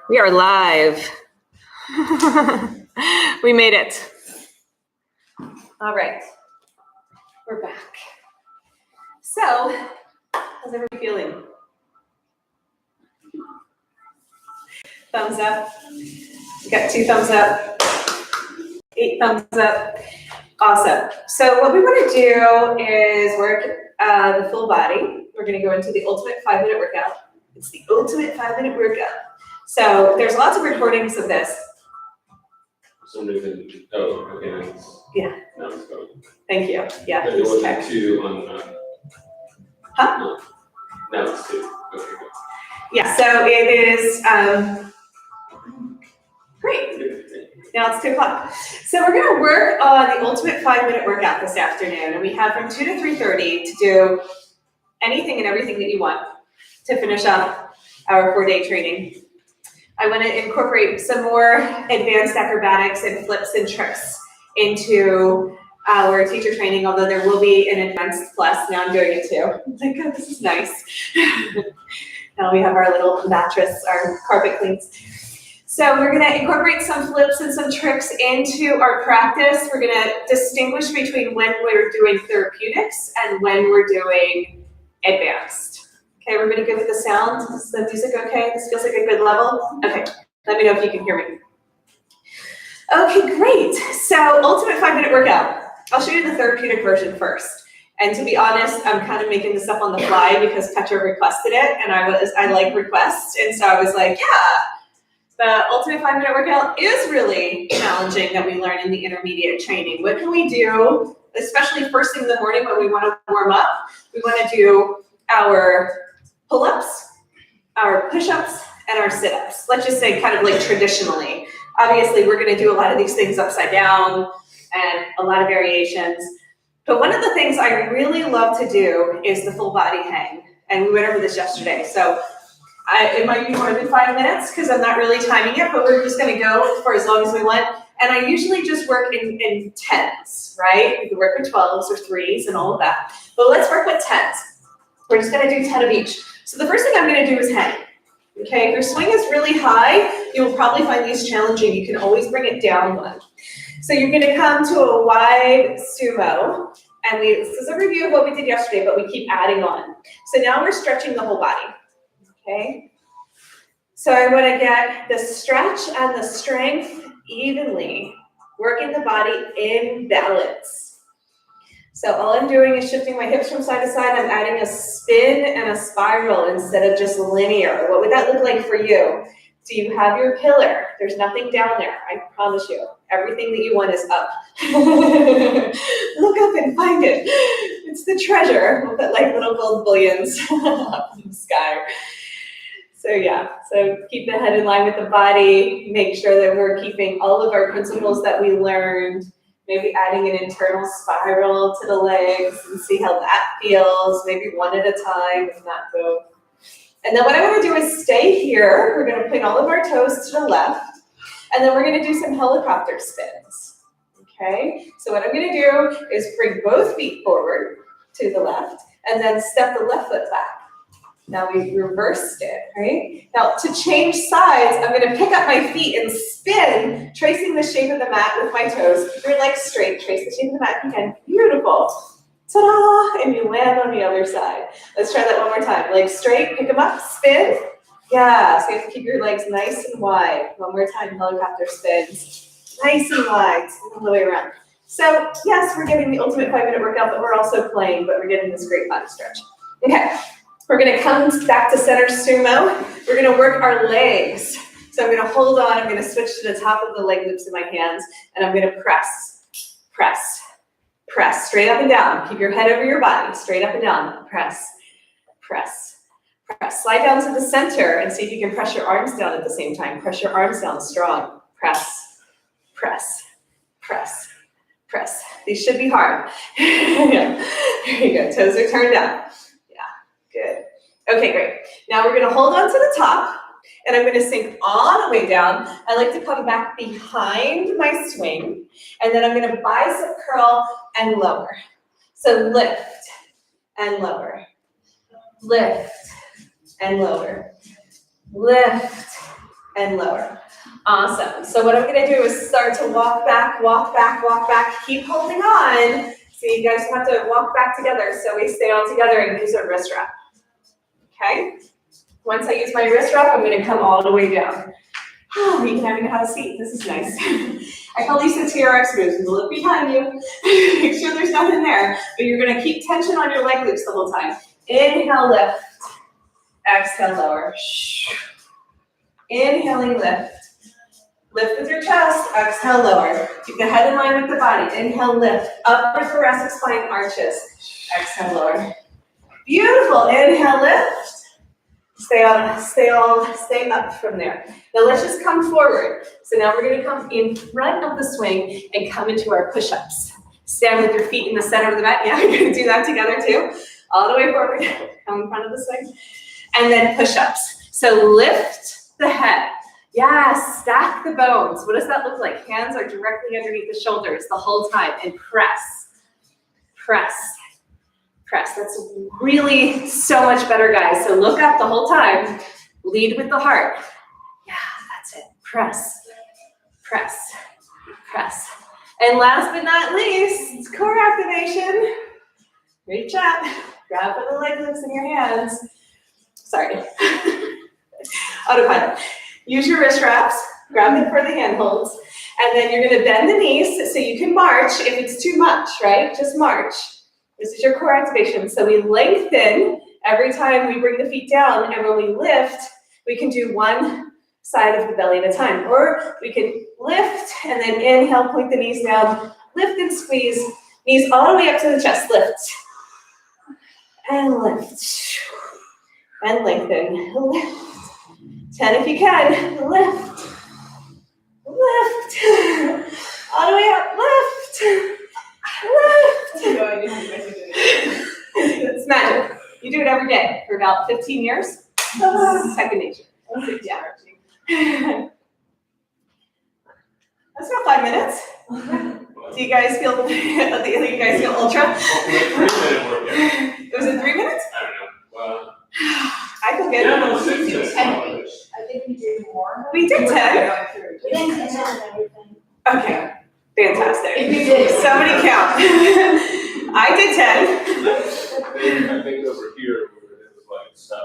We are live. We made it. All right, we're back. So, how's everybody feeling? Thumbs up. We got 2 thumbs up, 8 thumbs up. Awesome. So what we want to do is work the full body. We're going to go into the ultimate 5-minute workout. It's the ultimate 5-minute workout. So there's lots of recordings of this. Somebody can, oh, okay, nice. Yeah. Now it's going. Thank you. Yeah. There wasn't 2 on the. Huh? No. Now it's 2. Okay, good. Yeah, so it is, great. Now it's 2 o'clock. So we're going to work on the ultimate 5-minute workout this afternoon. And we have from 2 to 3:30 to do anything and everything that you want to finish up our 4-day training. I want to incorporate some more advanced acrobatics and flips and tricks into our teacher training, although there will be an advanced plus. Now I'm doing it too. I'm like, oh, this is nice. Now we have our little mattress, our carpet cleans. So we're going to incorporate some flips and some tricks into our practice. We're going to distinguish between when we're doing therapeutics and when we're doing advanced. Okay, everybody good with the sound? Is the music okay? This feels like a good level? Okay, let me know if you can hear me. Okay, great. So ultimate 5-minute workout. I'll show you the therapeutic version first. And to be honest, I'm kind of making this up on the fly because Petra requested it, and I like requests, and so I was like, yeah. The ultimate 5-minute workout is really challenging that we learn in the intermediate training. What can we do, especially first thing in the morning when we want to warm up? We want to do our pull-ups, our push-ups, and our sit-ups. Let's just say kind of like traditionally. Obviously, we're going to do a lot of these things upside down and a lot of variations. But one of the things I really love to do is the full body hang. And we went over this yesterday. So it might be more than 5 minutes because I'm not really timing it, but we're just going to go for as long as we want. And I usually just work in 10s, right? We can work with 12s or 3s and all of that. But let's work with 10s. We're just going to do 10 of each. So the first thing I'm going to do is hang. Okay, if your swing is really high, you will probably find these challenging. You can always bring it down 1. So you're going to come to a wide sumo. And this is a review of what we did yesterday, but we keep adding on. So now we're stretching the whole body. Okay, so I want to get the stretch and the strength evenly, working the body in balance. So all I'm doing is shifting my hips from side to side. I'm adding a spin and a spiral instead of just linear. What would that look like for you? Do you have your pillar? There's nothing down there, I promise you. Everything that you want is up. Look up and find it. It's the treasure. We'll put like little gold bullions up in the sky. So yeah, so keep the head in line with the body, make sure that we're keeping all of our principles that we learned, maybe adding an internal spiral to the legs and see how that feels, maybe 1 at a time, if not both. And then what I want to do is stay here. We're going to point all of our toes to the left, and then we're going to do some helicopter spins. Okay, so what I'm going to do is bring both feet forward to the left, and then step the left foot back. Now we reversed it, right? Now to change sides, I'm going to pick up my feet and spin, tracing the shape of the mat with my toes. Keep your legs straight, trace the shape of the mat again. Beautiful. Ta-da! And you land on the other side. Let's try that one more time. Legs straight, pick them up, spin. Yeah, so you have to keep your legs nice and wide. One more time, helicopter spins. Nice and wide, spin all the way around. So yes, we're getting the ultimate 5-minute workout, but we're also playing, but we're getting this great body stretch. Okay. We're going to come back to center sumo. We're going to work our legs. So I'm going to hold on. I'm going to switch to the top of the leg loops in my hands, and I'm going to press, press, press, straight up and down. Keep your head over your body, straight up and down. Press, press, press. Slide down to the center and see if you can press your arms down at the same time. Press your arms down strong. Press, press, press, press. These should be hard. Yeah. There you go. Toes are turned down. Good. Okay, great. Now we're going to hold on to the top, and I'm going to sink all the way down. I like to come back behind my swing, and then I'm going to bicep curl and lower. So lift and lower, lift and lower, lift, and lower. Awesome. So what I'm gonna do is start to walk back, walk back, walk back. Keep holding on. So you guys have to walk back together so we stay all together and use a wrist wrap. Okay? Once I use my wrist wrap, I'm gonna come all the way down. Oh, you can even have a seat. This is nice. I call these the AYRx moves. Look behind you. Make sure there's nothing there. But you're gonna keep tension on your leg loops the whole time. Inhale, lift. Exhale, lower. Inhaling, lift. Lift with your chest. Exhale, lower. Keep the head in line with the body. Inhale, lift. Upper thoracic spine arches. Exhale, lower. Beautiful. Inhale, lift. Stay up from there. Now let's just come forward. So now we're going to come in front of the swing and come into our push-ups. Stand with your feet in the center of the mat. Yeah, we're going to do that together too. All the way forward. Come in front of the swing. And then push-ups. So lift the head. Yeah, stack the bones. What does that look like? Hands are directly underneath the shoulders the whole time. And press. Press. Press. That's really so much better, guys. So look up the whole time. Lead with the heart. Yeah, that's it. Press, press, press. And last but not least, core activation. Reach up. Grab for the leg lifts in your hands. Sorry. Autopilot. Use your wrist wraps. Grab them for the hand holds. And then you're going to bend the knees so you can march if it's too much, right? Just march. This is your core activation. So we lengthen every time we bring the feet down, and when we lift, we can do one side of the belly at a time. Or we can lift and then inhale, point the knees down, lift and squeeze, knees all the way up to the chest, lift. And lift. And lengthen, lift. 10 if you can, lift. Lift. All the way up, lift. It's magic. You do it every day for about 15 years. Second nature. Yeah. That's about 5 minutes. Do you guys feel? Do you guys feel ultra? 3-minute workout. It was in 3 minutes. I don't know. Well, I feel good. yeah, no, 6 I think we did more. We did 10. We didn't count everything. Okay. Fantastic. If you did. Somebody count. I did 10. I think over here it was like 7.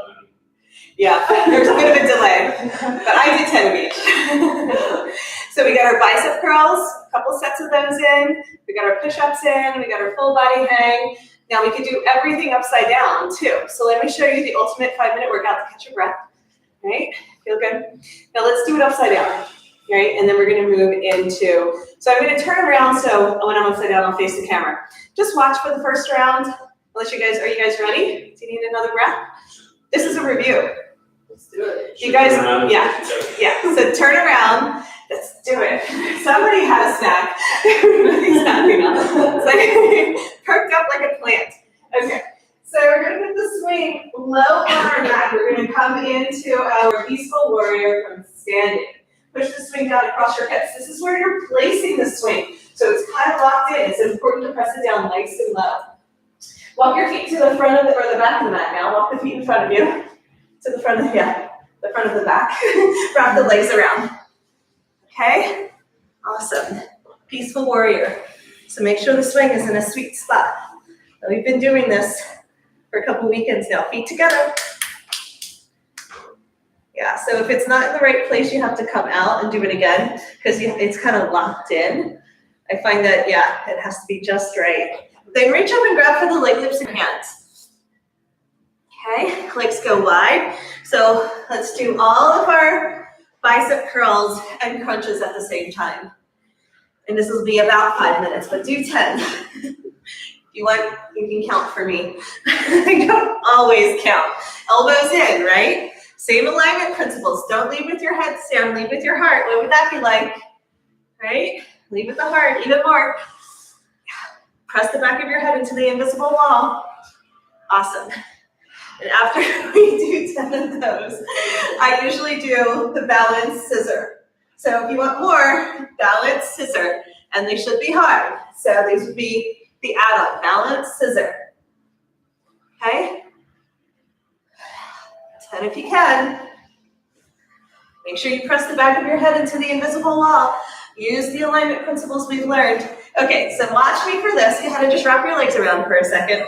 Yeah, there's a bit of a delay, but I did 10 of each. So we got our bicep curls, a couple sets of those in. We got our push-ups in. We got our full body hang. Now we can do everything upside down too. So let me show you the ultimate 5-minute workout to catch your breath. Right? Feel good? Now let's do it upside down. Right? And then we're going to move into, so I'm going to turn around so when I'm upside down, I'll face the camera. Just watch for the first round. Unless are you guys ready? Do you need another breath? This is a review. Let's do it. You guys, yeah. So turn around. Let's do it. Somebody had a snack. Everybody's snacking now. It's like perked up like a plant. Okay. So we're going to put the swing low on our mat. We're going to come into our peaceful warrior from standing. Push the swing down across your hips. This is where you're placing the swing. So it's kind of locked in. It's important to press it down nice and low. Walk your feet to the front of the back of the mat now. Walk the feet in front of you. To the front of the front of the back. Wrap the legs around. Okay? Awesome. Peaceful warrior. So make sure the swing is in a sweet spot. Now, we've been doing this for a couple weekends now. Feet together. Yeah, so if it's not in the right place, you have to come out and do it again because it's kind of locked in. I find that, yeah, it has to be just right. Then reach up and grab for the leg lifts in your hands. Okay, legs go wide. So let's do all of our bicep curls and crunches at the same time. And this will be about 5 minutes, but do 10. If you want, you can count for me. I don't always count. Elbows in, right? Same alignment principles. Don't lead with your head down, lead with your heart. What would that be like? Right? Lead with the heart, even more. Press the back of your head into the invisible wall. Awesome. And after we do 10 of those, I usually do the balance scissor. So if you want more, balance scissor. And they should be hard. So these would be the add-on, balance scissor. Okay? 10 if you can. Make sure you press the back of your head into the invisible wall. Use the alignment principles we've learned. Okay, so watch me for this. You had to just wrap your legs around for a second.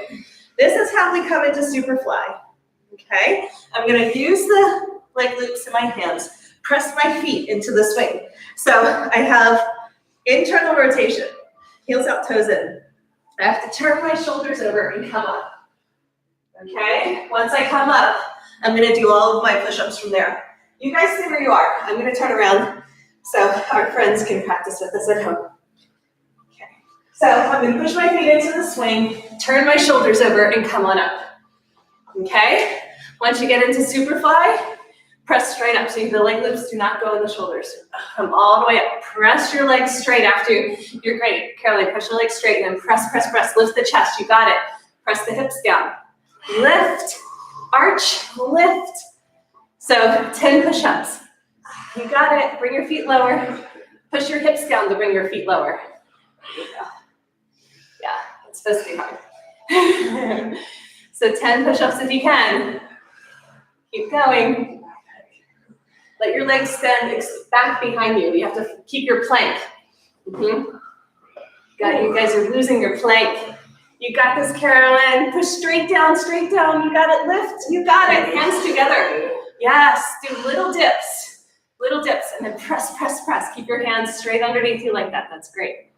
This is how we come into Superfly. Okay, I'm gonna use the leg loops in my hands. Press my feet into the swing. So I have internal rotation, heels out, toes in. I have to turn my shoulders over and come up. Okay, once I come up, I'm gonna do all of my push-ups from there. You guys stay where you are. I'm gonna turn around so our friends can practice with us at home. Okay, so I'm gonna push my feet into the swing, turn my shoulders over, and come on up. Okay, once you get into Superfly, press straight up so the leg loops do not go in the shoulders. Come all the way up. Press your legs straight after you're great. Caroline, push your legs straight and then press, press, press. Lift the chest. You got it. Press the hips down. Lift, arch, lift. So 10 push-ups. You got it. Bring your feet lower. Push your hips down to bring your feet lower. There you go. Yeah, it's supposed to be hard. So 10 push-ups if you can. Keep going. Let your legs stand back behind you. You have to keep your plank. You guys are losing your plank. You got this, Carolyn. Push straight down, straight down. You got it. Lift. You got it. Hands together. Yes. Do little dips, and then press, press, press. Keep your hands straight underneath you like that. That's great.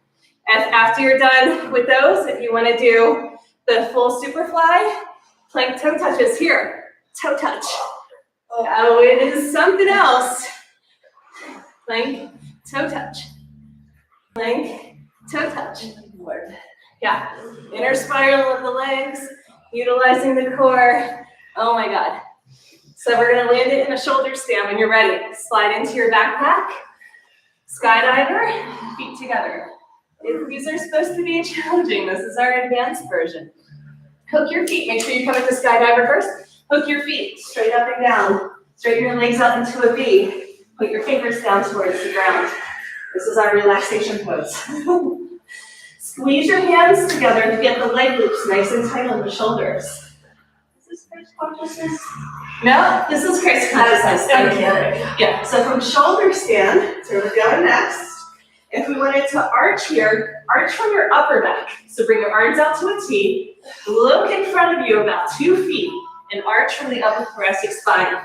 And after you're done with those, if you want to do the full Superfly, plank toe touches here. Toe touch. Oh, it is something else. Plank, toe touch. Plank, toe touch. Yeah, inner spiral of the legs, utilizing the core. Oh my God. So we're gonna land it in a shoulder stand when you're ready. Slide into your backpack. Skydiver, feet together. These are supposed to be challenging. This is our advanced version. Hook your feet. Make sure you come into Skydiver first. Hook your feet straight up and down. Straighten your legs up into a V. Put your fingers down towards the ground. This is our relaxation pose. Squeeze your hands together to get the leg loops nice and tight on the shoulders. Is this Christ consciousness? No, this is Christ consciousness. Okay. Yeah, so from shoulder stand, so we're going next. If we wanted to arch here, arch from your upper back. So bring your arms out to a T. Look in front of you about 2 feet and arch from the upper thoracic spine.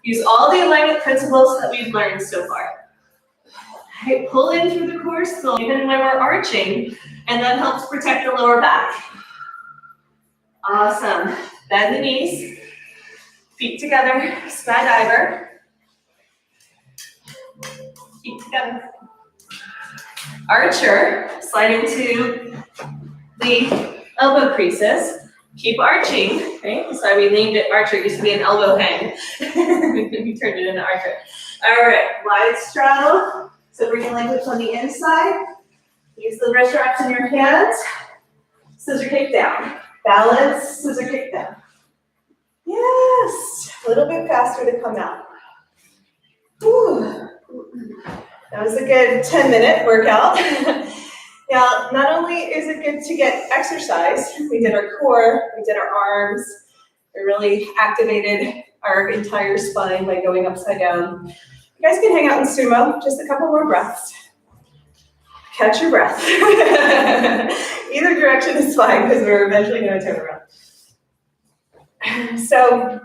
Use all the alignment principles that we've learned so far. Okay, pull in through the core still, even when we're arching, and that helps protect the lower back. Awesome. Bend the knees, feet together, skydiver. Feet together. Archer, slide into the elbow creases. Keep arching, right? That's why we named it Archer. It used to be an elbow hang. We turned it into Archer. All right, wide straddle. So bring your leg loops on the inside. Use the wrist wraps in your hands. Scissor kick down. Balance, scissor kick down. Yes, a little bit faster to come out. Whew. That was a good 10-minute workout. Now, not only is it good to get exercise, we did our core, we did our arms, we really activated our entire spine by going upside down. You guys can hang out in sumo, just a couple more breaths. Catch your breath. Either direction is fine because we're eventually going to turn around. So,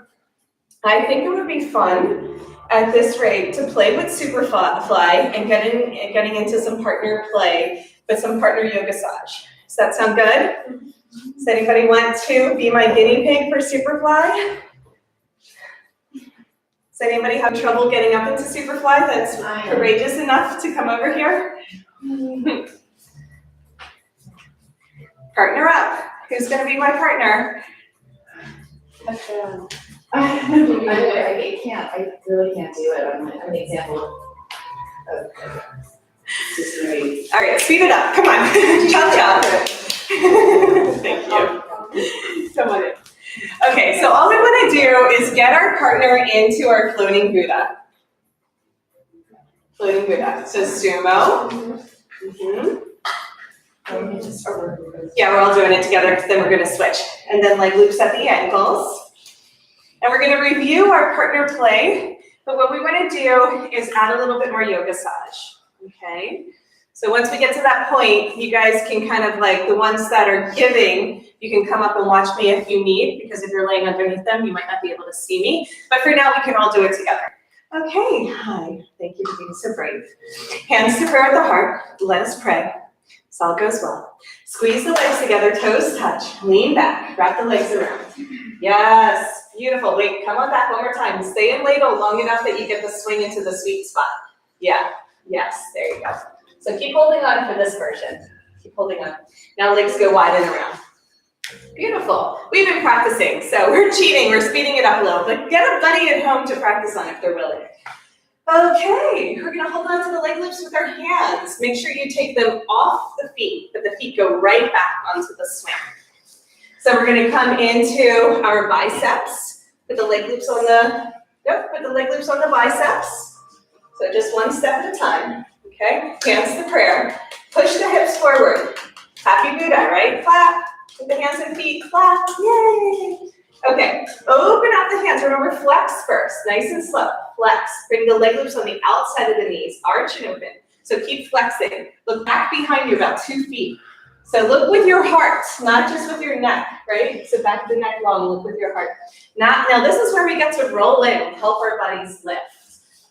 I think it would be fun at this rate to play with Superfly and getting into some partner play with some partner yoga massage. Does that sound good? Does anybody want to be my guinea pig for Superfly? Does anybody have trouble getting up into Superfly that's courageous enough to come over here? Partner up. Who's going to be my partner? I really can't do it. I'm an example of just really. All right, speed it up. Come on. Chop, chop. Thank you. Come on in. Okay, so all we want to do is get our partner into our floating Buddha. Floating Buddha. So sumo. Yeah, we're all doing it together, then we're going to switch. And then leg loops at the ankles. And we're gonna review our partner play, but what we wanna do is add a little bit more yoga massage, okay? So once we get to that point, you guys can kind of like, the ones that are giving, you can come up and watch me if you need, because if you're laying underneath them, you might not be able to see me. But for now, we can all do it together. Okay, hi, thank you for being so brave. Hands to prayer at the heart, let us pray. So all goes well. Squeeze the legs together, toes touch, lean back, wrap the legs around. Yes, beautiful. Wait, come on back one more time. Stay in ladle long enough that you get the swing into the sweet spot. Yeah, yes, there you go. So keep holding on for this version. Keep holding on. Now legs go wide and around. Beautiful. We've been practicing, so we're cheating, we're speeding it up a little, but get a buddy at home to practice on if they're willing. Okay, we're gonna hold on to the leg loops with our hands. Make sure you take them off the feet, but the feet go right back onto the swing. So we're gonna come into our biceps, put the leg loops on the, put the leg loops on the biceps. So just one step at a time, okay? Hands to prayer. Push the hips forward. Happy Buddha, right? Clap. With the hands and feet, clap, yay! Okay, open up the hands. Remember, flex first, nice and slow. Flex. Bring the leg loops on the outside of the knees, arch and open. So keep flexing. Look back behind you about 2 feet. So look with your heart, not just with your neck, right? So back the neck long, look with your heart. Now this is where we get to roll in, help our bodies lift.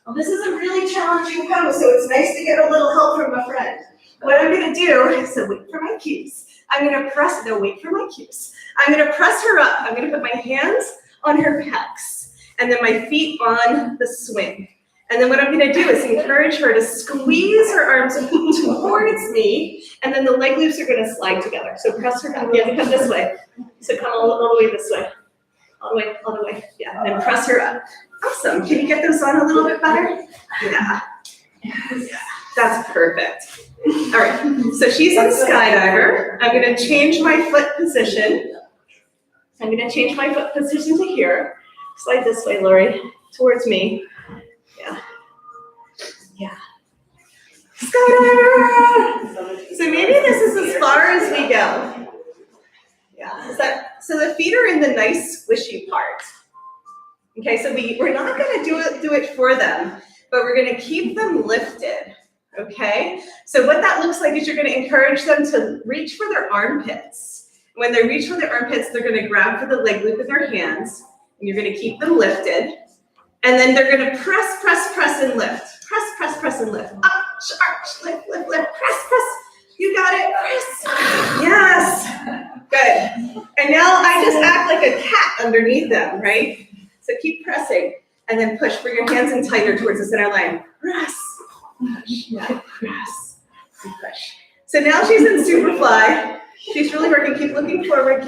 Well, this is a really challenging pose, so it's nice to get a little help from a friend. What I'm gonna do is, so wait for my cues. I'm gonna press, no, wait for my cues. I'm gonna press her up. I'm gonna put my hands on her pecs and then my feet on the swing. And then what I'm gonna do is encourage her to squeeze her arms towards me, and then the leg loops are gonna slide together. So press her up, you have to come this way. So come all the way this way. All the way, yeah, and then press her up. Awesome, can you get those on a little bit better? Yeah, that's perfect. All right, so she's in skydiver. I'm gonna change my foot position. I'm gonna change my foot position to here. Slide this way, Lori, towards me. Yeah. Yeah. Skydiver! So maybe this is as far as we go. Yeah, so the feet are in the nice squishy part. Okay, so we're not gonna do it for them, but we're gonna keep them lifted. Okay, so what that looks like is you're going to encourage them to reach for their armpits. When they reach for their armpits, they're going to grab for the leg loop with their hands, and you're going to keep them lifted. And then they're going to press, press, press, and lift. Press, press, press, and lift. Up, arch, lift, lift, lift, press, press. You got it, press. Yes, good. And now I just act like a cat underneath them, right? So keep pressing, and then push. Bring your hands in tighter towards the center line. Press. Push, yeah, press, push. So now she's in Superfly. She's really working. Keep looking forward,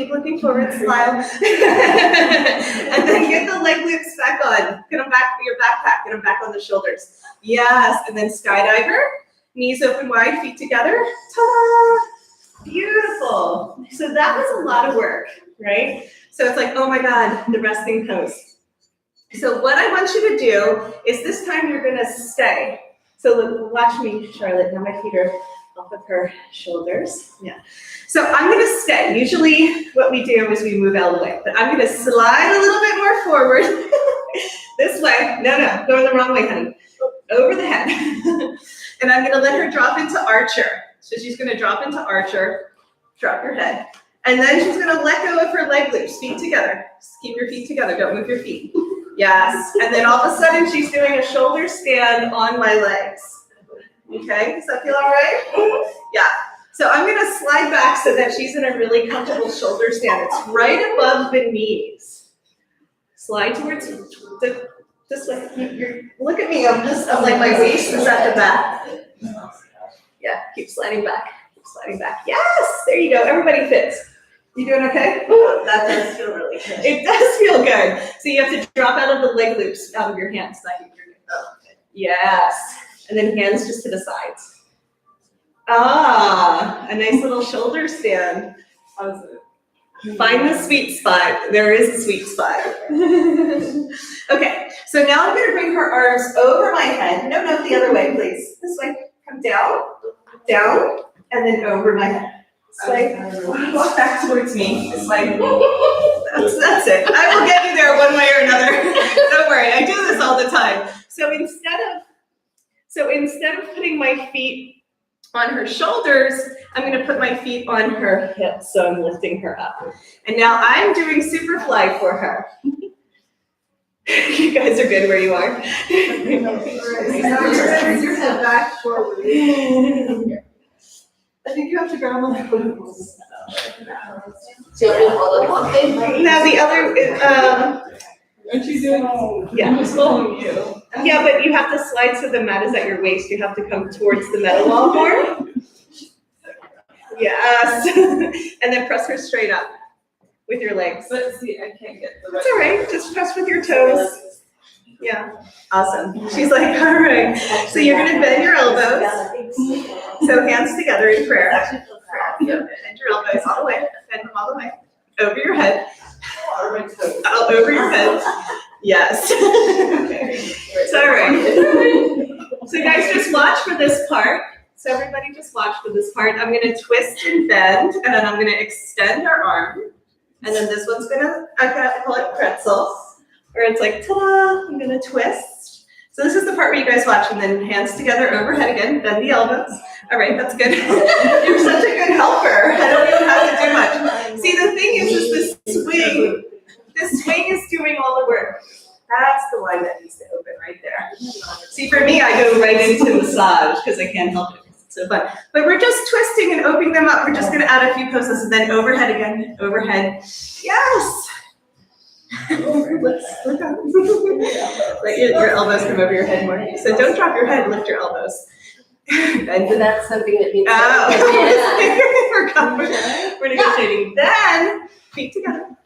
smile. And then get the leg loops back on. Get them back for your backpack. Get them back on the shoulders. Yes, and then skydiver. Knees open wide, feet together. Ta-da! Beautiful. So that was a lot of work, right? So it's like, oh my God, the resting pose. So what I want you to do is this time you're gonna stay. So look, watch me, Charlotte. Now my feet are off of her shoulders. Yeah. So I'm going to stay. Usually what we do is we move out of the way, but I'm going to slide a little bit more forward. This way. No, going the wrong way, honey. Over the head. And I'm going to let her drop into archer. So she's going to drop into archer, drop her head. And then she's going to let go of her leg loops, feet together. Just keep your feet together. Don't move your feet. Yes, and then all of a sudden she's doing a shoulder stand on my legs. Okay, does that feel all right? Yeah, so I'm gonna slide back so that she's in a really comfortable shoulder stand. It's right above the knees. Slide towards this way. Look at me, I'm like my waist is at the back. Yeah, keep sliding back, Yes, there you go, everybody fits. You doing okay? That does feel really good. It does feel good. So you have to drop out of the leg loops out of your hands. Yes. And then hands just to the sides. Ah, a nice little shoulder stand. Find the sweet spot. There is a sweet spot. Okay, so now I'm going to bring her arms over my head. No, the other way, please. This way. Come down, and then over my head. Sway. Walk back towards me. Sway. That's it. I will get you there one way or another. Don't worry, I do this all the time. So instead of putting my feet on her shoulders, I'm going to put my feet on her hips, so I'm lifting her up. And now I'm doing Superfly for her. You guys are good where you are. Your head back forward. I think you have to grab on the glutes. So you're gonna hold it one thing? Now the other, Aren't you doing? yeah. I'm just following you. Yeah, but you have to slide so the mat is at your waist. You have to come towards the metal wall more. Yes. And then press her straight up with your legs. But see, I can't get the right. It's all right. Just press with your toes. Yeah. Awesome. She's like, all right. So you're going to bend your elbows. So hands together in prayer. Bend your elbows all the way. Bend them all the way. Over your head. Over your head. Yes. It's all right. So guys, just watch for this part. So everybody just watch for this part. I'm going to twist and bend, and then I'm going to extend our arm. And then this one's going to, I call it pretzel, where it's like, ta-da, I'm going to twist. So this is the part where you guys watch, and then hands together overhead again, bend the elbows. All right, that's good. You're such a good helper. I don't even have to do much. See, the thing is this swing is doing all the work. That's the one that needs to open right there. See, for me, I go right into massage because I can't help it. It's so fun. But we're just twisting and opening them up. We're just going to add a few poses, and then overhead again, overhead. Yes. Let your elbows come over your head more. So don't drop your head, lift your elbows. And So that's something that means. we're negotiating. Then feet together.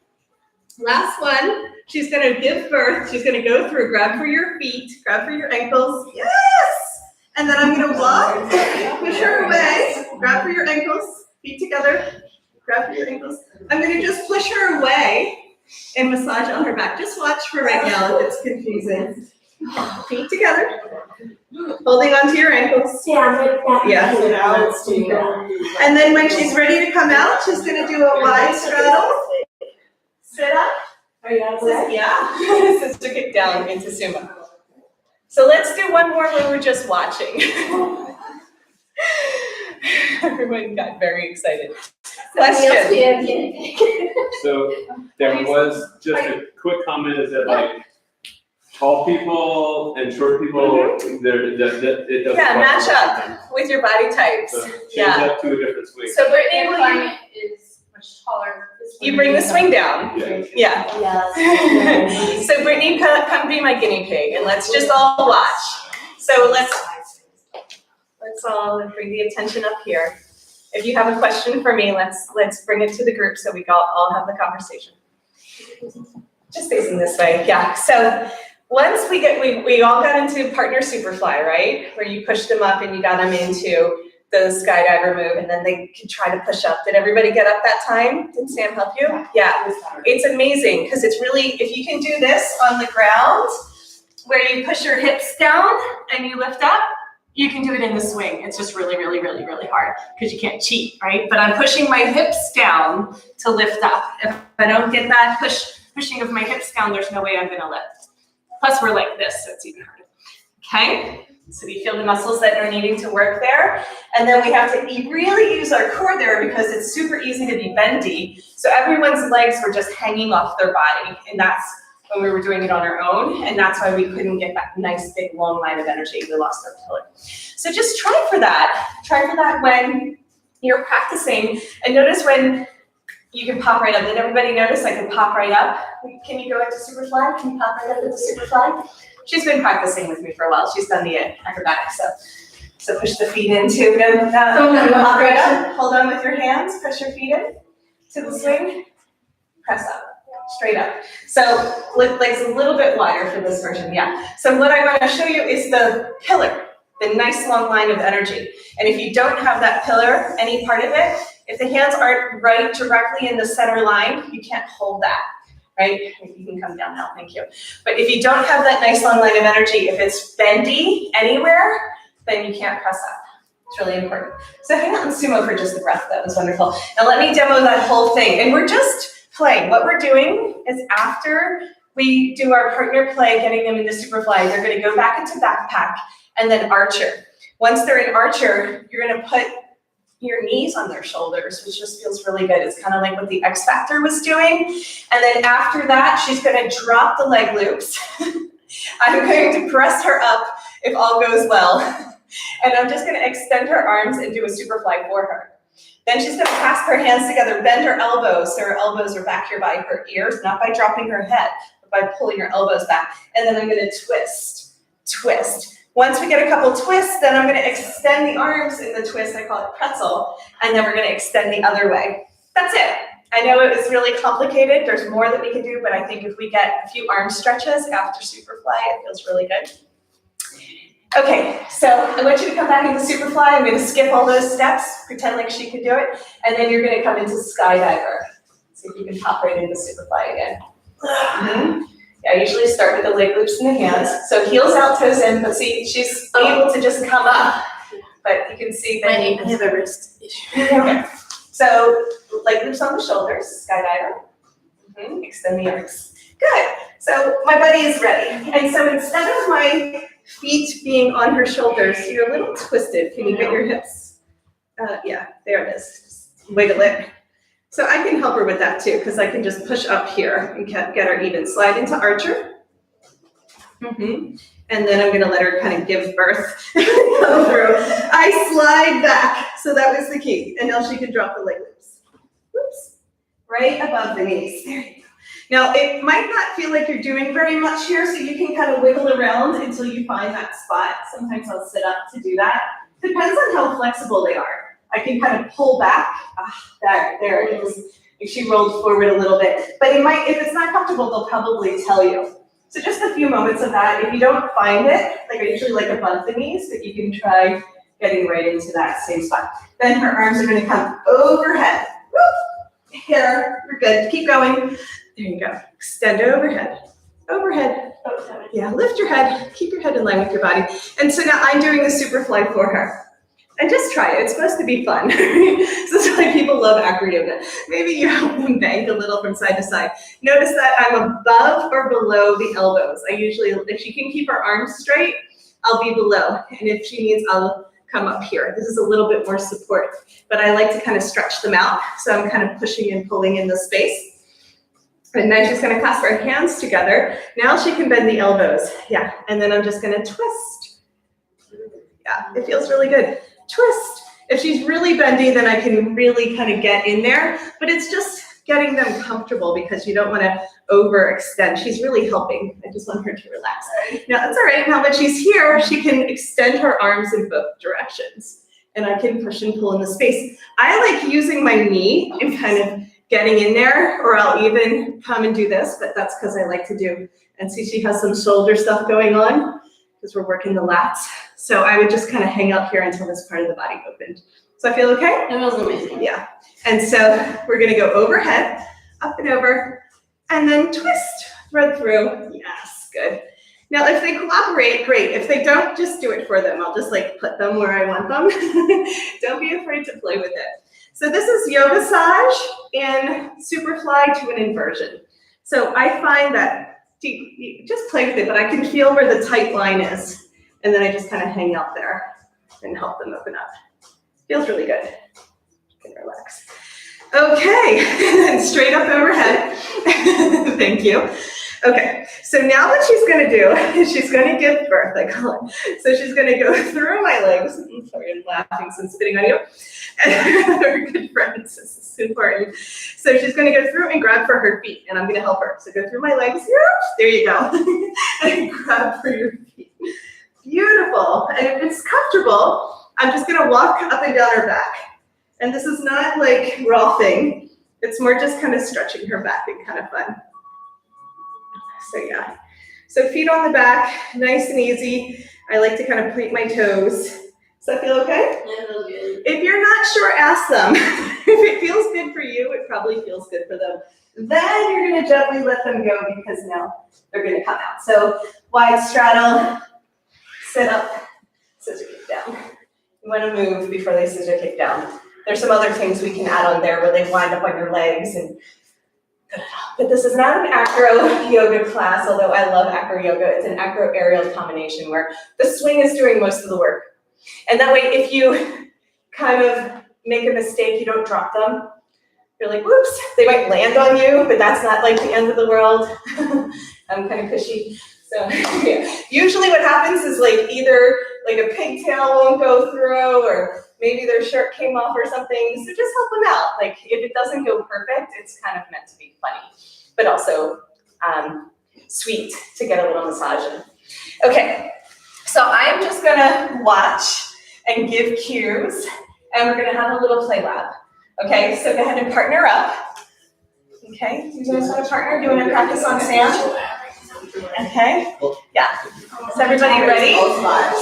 Last one. She's going to give birth. She's going to go through. Grab for your feet. Grab for your ankles. Yes. And then I'm going to walk. Push her away. Grab for your ankles. Feet together. Grab for your ankles. I'm going to just push her away and massage on her back. Just watch for right now if it's confusing. Feet together. Holding onto your ankles. Yeah. So now let's do that. And then when she's ready to come out, she's going to do a wide straddle. Sit up. Are you out there? Yeah. Sister kick down into sumo. So let's do one more where we're just watching. Everyone got very excited. Question. So there was just a quick comment, is that like tall people and short people, it doesn't. Yeah, match quite up with your body types. So change Yeah. that to a different swing. So Brittany, will you, client is much taller. you bring the swing down? Yeah. Yeah. Yes. So Brittany, come be my guinea pig, and let's just all watch. So let's all bring the attention up here. If you have a question for me, let's bring it to the group so we all have the conversation. Just facing this way, yeah. So once we all got into partner Superfly, right? Where you pushed them up and you got them into the skydiver move, and then they could try to push up. Did everybody get up that time? Did Sam help you? Yeah. It's amazing because it's really, if you can do this on the ground, where you push your hips down and you lift up, you can do it in the swing. It's just really, really, really, really hard because you can't cheat, right? But I'm pushing my hips down to lift up. If I don't get that pushing of my hips down, there's no way I'm gonna lift. Plus we're like this, so it's even harder. Okay, so we feel the muscles that are needing to work there. And then we have to really use our core there because it's super easy to be bendy. So everyone's legs were just hanging off their body, and that's when we were doing it on our own, and that's why we couldn't get that nice big long line of energy. We lost our pillar. So just try for that. Try for that when you're practicing, and notice when you can pop right up. Did everybody notice I can pop right up? Can you go into Superfly? Can you pop right up into Superfly? She's been practicing with me for a while. She's done the acrobatics, so push the feet into pop right up. Hold on with your hands. Push your feet in to the swing. Press up. Straight up. So legs a little bit wider for this version, yeah. So what I want to show you is the pillar, the nice long line of energy. And if you don't have that pillar, any part of it, if the hands aren't right directly in the center line, you can't hold that, right? You can come down now, thank you. But if you don't have that nice long line of energy, if it's bendy anywhere, then you can't press up. It's really important. So hang out in sumo for just a breath. That was wonderful. Now let me demo that whole thing. And we're just playing. What we're doing is after we do our partner play, getting them into Superfly, they're going to go back into backpack and then archer. Once they're in archer, you're going to put your knees on their shoulders, which just feels really good. It's kind of like what the X Factor was doing. And then after that, she's going to drop the leg loops. I'm going to press her up if all goes well. And I'm just going to extend her arms and do a Superfly for her. Then she's going to clasp her hands together, bend her elbows, so her elbows are back here by her ears, not by dropping her head, but by pulling her elbows back. And then I'm going to twist, twist. Once we get a couple twists, then I'm going to extend the arms in the twist. I call it pretzel. And then we're going to extend the other way. That's it. I know it was really complicated. There's more that we can do, but I think if we get a few arm stretches after Superfly, it feels really good. Okay, so I want you to come back into Superfly. I'm going to skip all those steps, pretend like she could do it, and then you're going to come into Skydiver. See if you can pop right into Superfly again. Yeah, I usually start with the leg loops in the hands. So heels out, toes in, but see, she's able to just come up, but you can see that. I have a wrist issue. Okay, so leg loops on the shoulders, Skydiver. Extend the arms. Good, so my buddy is ready. And so instead of my feet being on her shoulders, you're a little twisted. Can you get your hips? Yeah, there it is. Just wiggle it. So I can help her with that too, because I can just push up here and get her even. Slide into archer. And then I'm going to let her kind of give birth. Go through. I slide back. So that was the key. And now she can drop the leg loops. Whoops. Right above the knees. There you go. Now, it might not feel like you're doing very much here, so you can kind of wiggle around until you find that spot. Sometimes I'll sit up to do that. Depends on how flexible they are. I can kind of pull back. There it is. She rolled forward a little bit. But it might, if it's not comfortable, they'll probably tell you. So just a few moments of that. If you don't find it, like I usually like above the knees, but you can try getting right into that same spot. Then her arms are going to come overhead. Woo! Here, we're good. Keep going. There you go. Extend overhead. Overhead. Yeah, lift your head. Keep your head in line with your body. And so now I'm doing the Superfly for her. And just try it. It's supposed to be fun. So that's why people love acro yoga. Maybe you help them bank a little from side to side. Notice that I'm above or below the elbows. I usually, if she can keep her arms straight, I'll be below. And if she needs, I'll come up here. This is a little bit more support. But I like to kind of stretch them out. So I'm kind of pushing and pulling in the space. And then she's going to clasp her hands together. Now she can bend the elbows. Yeah. And then I'm just going to twist. Yeah, it feels really good. Twist. If she's really bendy, then I can really kind of get in there. But it's just getting them comfortable because you don't want to overextend. She's really helping. I just want her to relax. Now, that's all right. Now that she's here, she can extend her arms in both directions. And I can push and pull in the space. I like using my knee and kind of getting in there, or I'll even come and do this, but that's because I like to do. And see, she has some shoulder stuff going on because we're working the lats. So I would just kind of hang up here until this part of the body opened. So I feel okay? That was amazing. Yeah. And so we're going to go overhead, up and over, and then twist, thread through. Yes, good. Now, if they cooperate, great. If they don't, just do it for them. I'll just like put them where I want them. Don't be afraid to play with it. So this is yoga massage in Superfly to an inversion. So I find that, you just play with it, but I can feel where the tight line is. And then I just kind of hang out there and help them open up. Feels really good. You can relax. Okay, and straight up overhead. Thank you. Okay, so now what she's going to do is she's going to give birth, I call it. So she's going to go through my legs. I'm sorry, I'm laughing since spitting on you. And we're good friends, this is important. So she's going to go through and grab for her feet, and I'm going to help her. So go through my legs. There you go. And grab for your feet. Beautiful. And if it's comfortable, I'm just going to walk up and down her back. And this is not like raw thing. It's more just kind of stretching her back and kind of fun. So yeah. So feet on the back, nice and easy. I like to kind of point my toes. Does that feel okay? That feels good. If you're not sure, ask them. If it feels good for you, it probably feels good for them. Then you're going to gently let them go because now they're going to come out. So wide straddle, sit up, scissor kick down. You wanna move before they sit your kick down. There's some other things we can add on there where they wind up on your legs and but this is not an acro yoga class, although I love acro yoga. It's an acro aerial combination where the swing is doing most of the work. And that way, if you kind of make a mistake, you don't drop them. You're like, whoops, they might land on you, but that's not like the end of the world. I'm kind of cushy. So yeah. Usually what happens is like either like a pigtail won't go through or maybe their shirt came off or something. So just help them out. Like if it doesn't go perfect, it's kind of meant to be funny, but also sweet to get a little massage in. Okay, so I'm just gonna watch and give cues and we're gonna have a little play lab. Okay, so go ahead and partner up. Okay, you guys want to partner? Do you want to practice on Sam? Okay, yeah. Is everybody ready?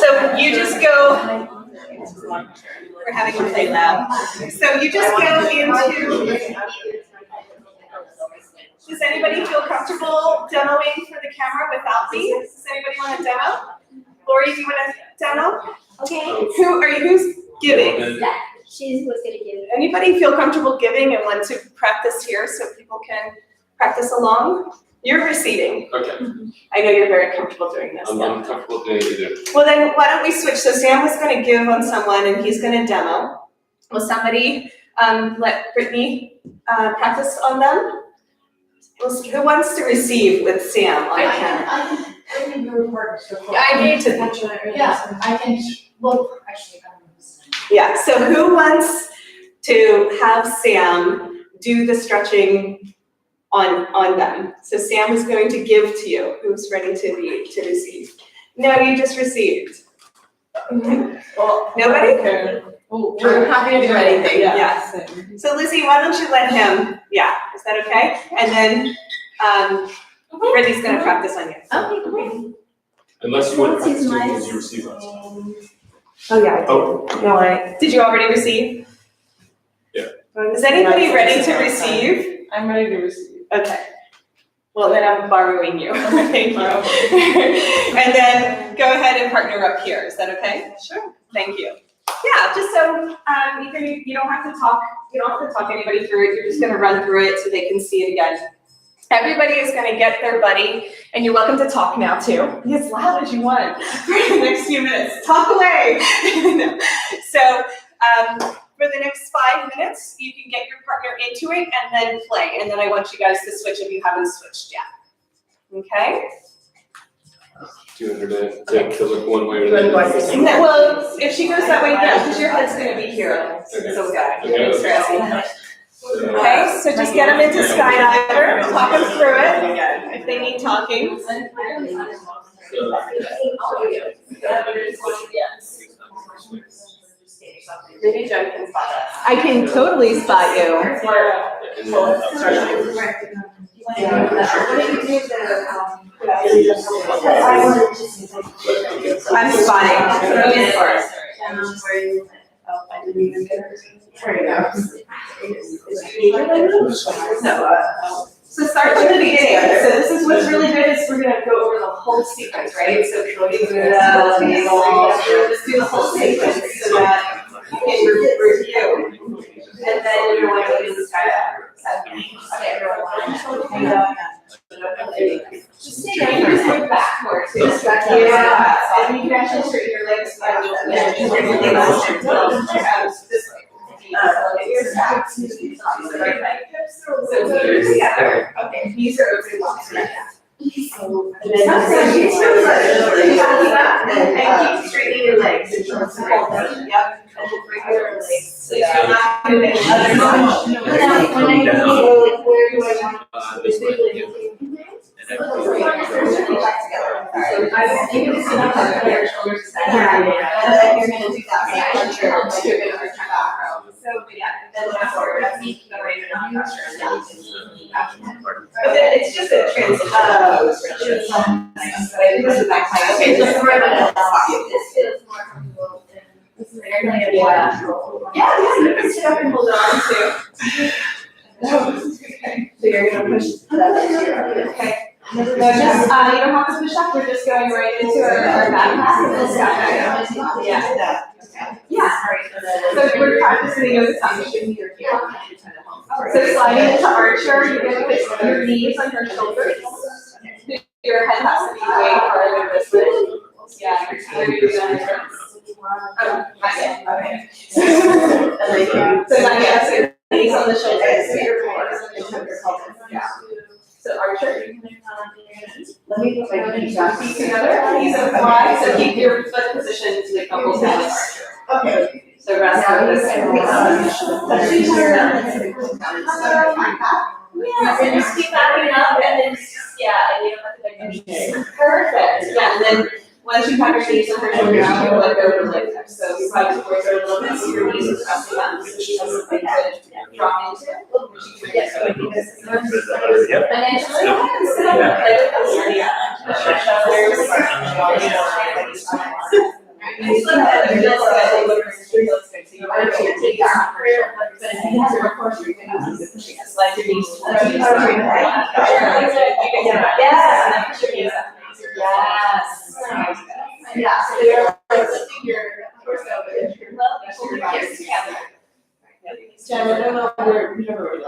So you just go, we're having a play lab. So you just go into, does anybody feel comfortable demoing for the camera without me? Does anybody want to demo? Lori, do you want to demo? Okay. Who's giving? Yeah, she was gonna give. Anybody feel comfortable giving and want to practice here so people can practice along? You're receiving. Okay, I know you're very comfortable doing this. I'm comfortable doing it. Well then, why don't we switch? So Sam was gonna give on someone and he's gonna demo. Will somebody let Brittany practice on them? Who wants to receive with Sam on the camera? I can do reports before. I need to. Yeah, I can, well, actually, I don't know. Yeah, so who wants to have Sam do the stretching on them? So Sam is going to give to you. Who's ready to receive? No, you just received. Well, nobody? Okay. I'm happy to do anything, yes. So Lizzie, why don't you let him, yeah, is that okay? And then Brittany's gonna practice on you. Okay, great. Unless you want to What's his practice mic? because you receive us. Oh, yeah, I did. Oh, No, did you already receive? Yeah. Is anybody ready to receive? I'm ready to receive. Okay. Well, then I'm borrowing you. Thank you. And then go ahead and partner up here. Is that okay? Sure. Thank you. Yeah, just so you don't have to talk. You don't have to talk anybody through it. You're just going to run through it so they can see it again. Everybody is going to get their buddy, and you're welcome to talk now too. Be as loud as you want for the next few minutes. Talk away. So for the next 5 minutes, you can get your partner into it and then play. And then I want you guys to switch if you haven't switched yet. Okay? do you want her to look one way or the You other? want to go No, well, if she goes that way, yeah, because your head's gonna be here. So bad. Okay. Okay, so just get them into skydiver, talk them through it, if they need talking. Maybe Jen can spot us. I can totally spot you. I'm spotting. Oh, I didn't even get her. There you go. So start from the beginning. So this is what's really good is we're gonna go over the whole sequence, right? So let's do the whole sequence so that you can review. And then you're going to do the skydiver. Just stay down, just look backwards. Yeah, and you can actually straighten your legs. This way. So here's together. Okay, knees are open, walks right now. And keep straightening your legs. Yep. And bring your legs. So you're not doing other side. Where do I want This way. I think it's enough to put your shoulders aside. And then you're gonna do that side. You're gonna return back row. So yeah, then that's forward. That's the way to not pressure. But then it's just a transition. It's nice. But I think this is back side. Okay, just for this feels more comfortable. Yeah, you can sit up and hold on too. Okay. So you're gonna push that. Okay. No, just, you don't have to push up, we're just going right into our back pass. Yeah. Yeah. So we're practicing yoga tongue. So sliding into archer, you're gonna put your knees on your shoulders. Your head has to be way farther this way. Yeah, you're doing that. Oh, okay. So now, yeah, so your knees on the shoulders, so your core is in your pelvis. Yeah. So archer. Let me put my feet back. Feet together, knees up wide, so keep your foot positioned to the knuckles down as archer. Okay. So rest Now of you this. can Yeah, and just keep backing up and then, yeah, and you don't have to bend your knees. Perfect, yeah, and then once you have your knees on your shoulders, you can let go to lift them. So you slide towards a little bit, so your knees are pressing down, so you have something to drop into. Yes, so I think this is. And then just go ahead and sit up, play with those, yeah. You slip that, it feels good, it looks good, so you want to take that prayer, but if you have a course, you can slide your knees towards you. Yes, and then push your knees up. Yes. Yeah, so you're like lifting your torso, but if you're low, pull your hips together. Jen, I don't know where, whichever way.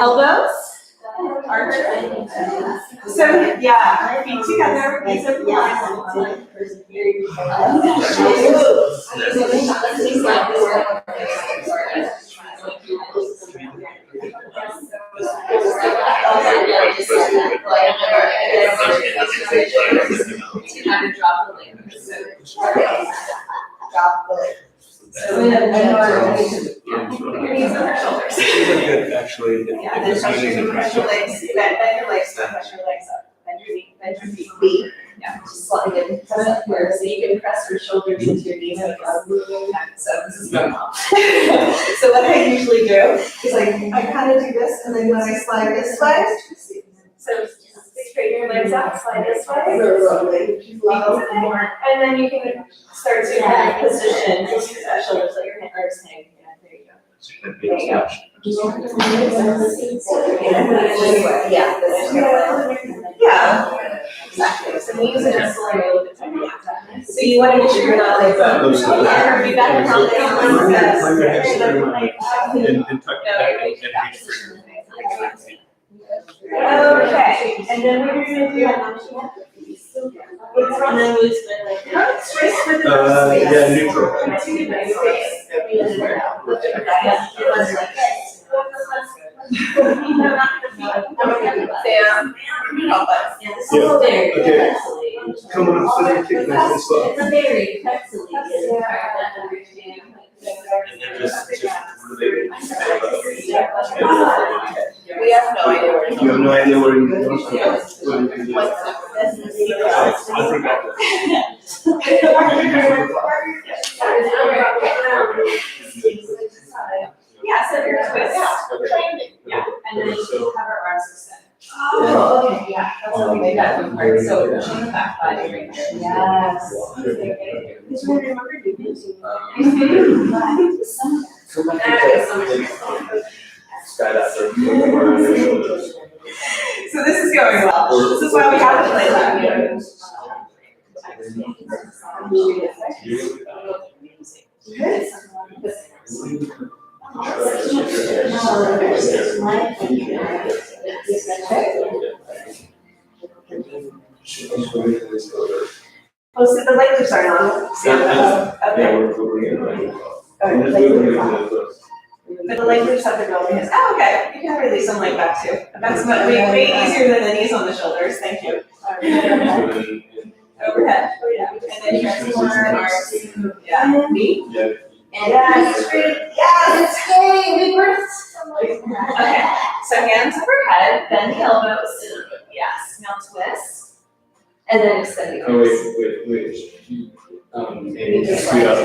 Elbows, archer. So, yeah, feet together, knees over line. Drop the leg. Drop the leg. So we have your knees on your shoulders. Actually. Yeah, and then press your legs, bend your legs, press your legs up. Bend your feet. Yeah, just slide it, press up here, so you can press your shoulders into your knees like this. So this is going on. So what I usually do is like, I kind of do this, and then when I slide this way, so straighten your legs out, slide this way. And then you can start to kind of position your shoulders, let your arms hang. Yeah, there you go. There you go. Yeah. Yeah. Exactly. So knees and hips are a little bit tighter. So you want to make sure you're not like, be better on the Okay, and then we're going to do and then we spin like yeah, neutral. Sam, help us. Okay. Come on, so you kick nice and slow. It's a very flexibly. And then just really. We have no idea where to You have no idea where you can go. I forgot that. Yeah, so you're twist. Okay. Yeah, and then we have our arms extended. Oh, okay, yeah. That's how we made that one part. So pushing the back body right there. Yes. So this is going well. This is why we have to play that. Oh, so the leg loops are on. Okay. But the leg loops have to go over his. Oh, okay. You can release them like that too. That's way easier than the knees on the shoulders. Thank you. Overhead. And then transform arms. Yeah. Feet. And yes, straight. Yes, great. Big breaths. Okay. So hands overhead, bend the elbows. Yes. Now twist. And then extend the arms. Wait. Maybe just scoot up.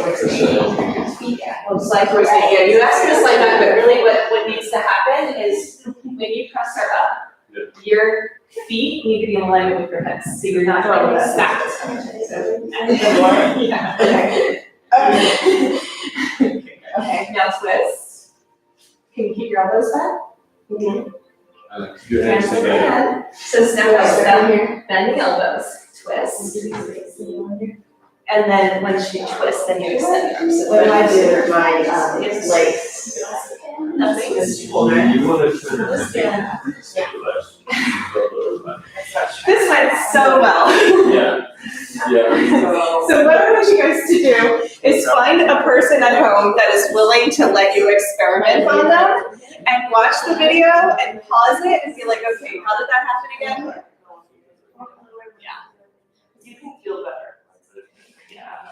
Yeah, well, slide towards me. Yeah, you asked me to slide back, but really what needs to happen is when you press her up, your feet need to be in alignment with your hips, so you're not like stacked. Okay, now twist. Can you keep your elbows back? Your hands Hands together. overhead. So step by step, bend the elbows, twist. And then when she twists, then you extend your arms. So When I do my, when I do my, legs, Nothing. just pull her. You want to turn This This went so well. Yeah, yeah. So what I want you guys to do is find a person at home that is willing to let you experiment on them and watch the video and pause it and be like, okay, how did that happen again? You can feel better.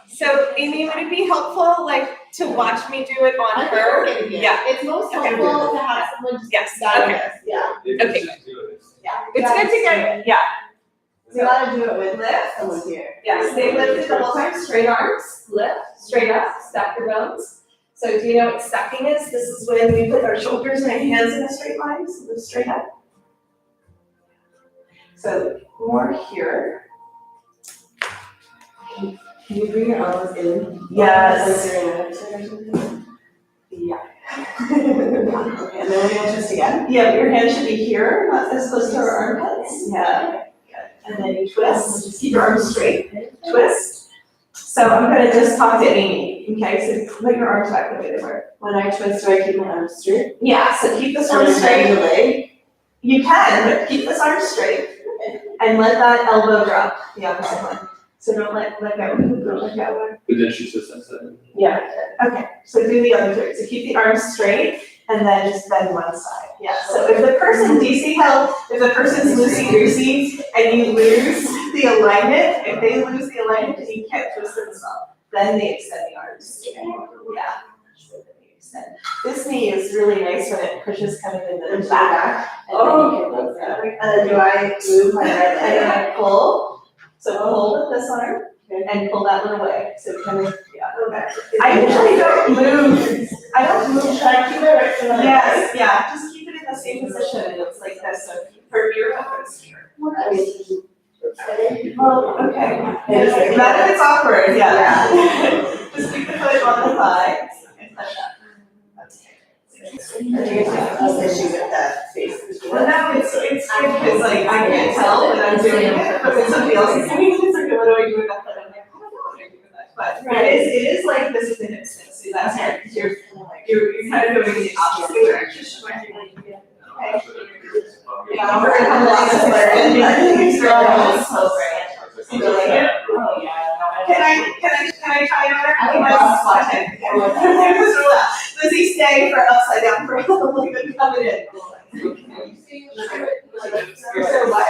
So Amy, would it be helpful, like, to watch me do it on her? Yeah. It's most Okay. helpful to have someone just Yes, guide okay. us, yeah. Okay. Yeah. It's good to get, yeah. We gotta do it with Lift. someone here. Yeah, stay lifted the whole time, straight arms, lift, straight up, stack your bones. So do you know what stacking is? This is when we put our shoulders and our hands in a straight line, so lift straight up. So more here. Can you bring your elbows in? Yes. Like you're in a hip or something? Yeah. Okay, and then we're gonna twist again. Yeah, your hand should be here, not as close to our armpits. Yeah. And then you twist, just keep your arms straight, twist. So I'm gonna just talk to Amy, okay? So put your arms back the way they were. When I twist, do I keep my arms straight? Yeah, so keep this So arm when I bend straight. the leg? You can, but keep this arm straight and let that elbow drop the opposite way. So don't let go, don't let go. But then she says that's it. Yeah, okay, so do the other three. So keep the arms straight and then just bend one side. Yeah, so if the person, do you see how if the person's loosey-goosey and you lose the alignment, if they lose the alignment and you can't twist themselves, then they extend the arms. Yeah. Extend. This knee is really nice when it pushes kind of in the back. And then you can move that. And then do I move my right And leg? then I pull. So pull with this arm and pull that one away. So kind of, yeah. I usually don't move. I don't move. Should I keep it right to the Yes, yeah, just keep it in the same position and it's like this, so her ear opens here. Well, okay. Not that it's awkward, yeah. Just keep the foot on the thigh and push up. Issue with that face. Well, no, it's good because like I can't tell that I'm doing it, but when somebody else is doing it, it's like, what do I do with that foot? I'm like, I don't know what I do with that. But it is like this with the hips, so that's right, because you're kind of going the opposite direction. Okay. Yeah, we're gonna come along this way. Oh, yeah. Can I try over? I would love Okay. Lizzie, stay for upside down for a little bit, coming in. So what?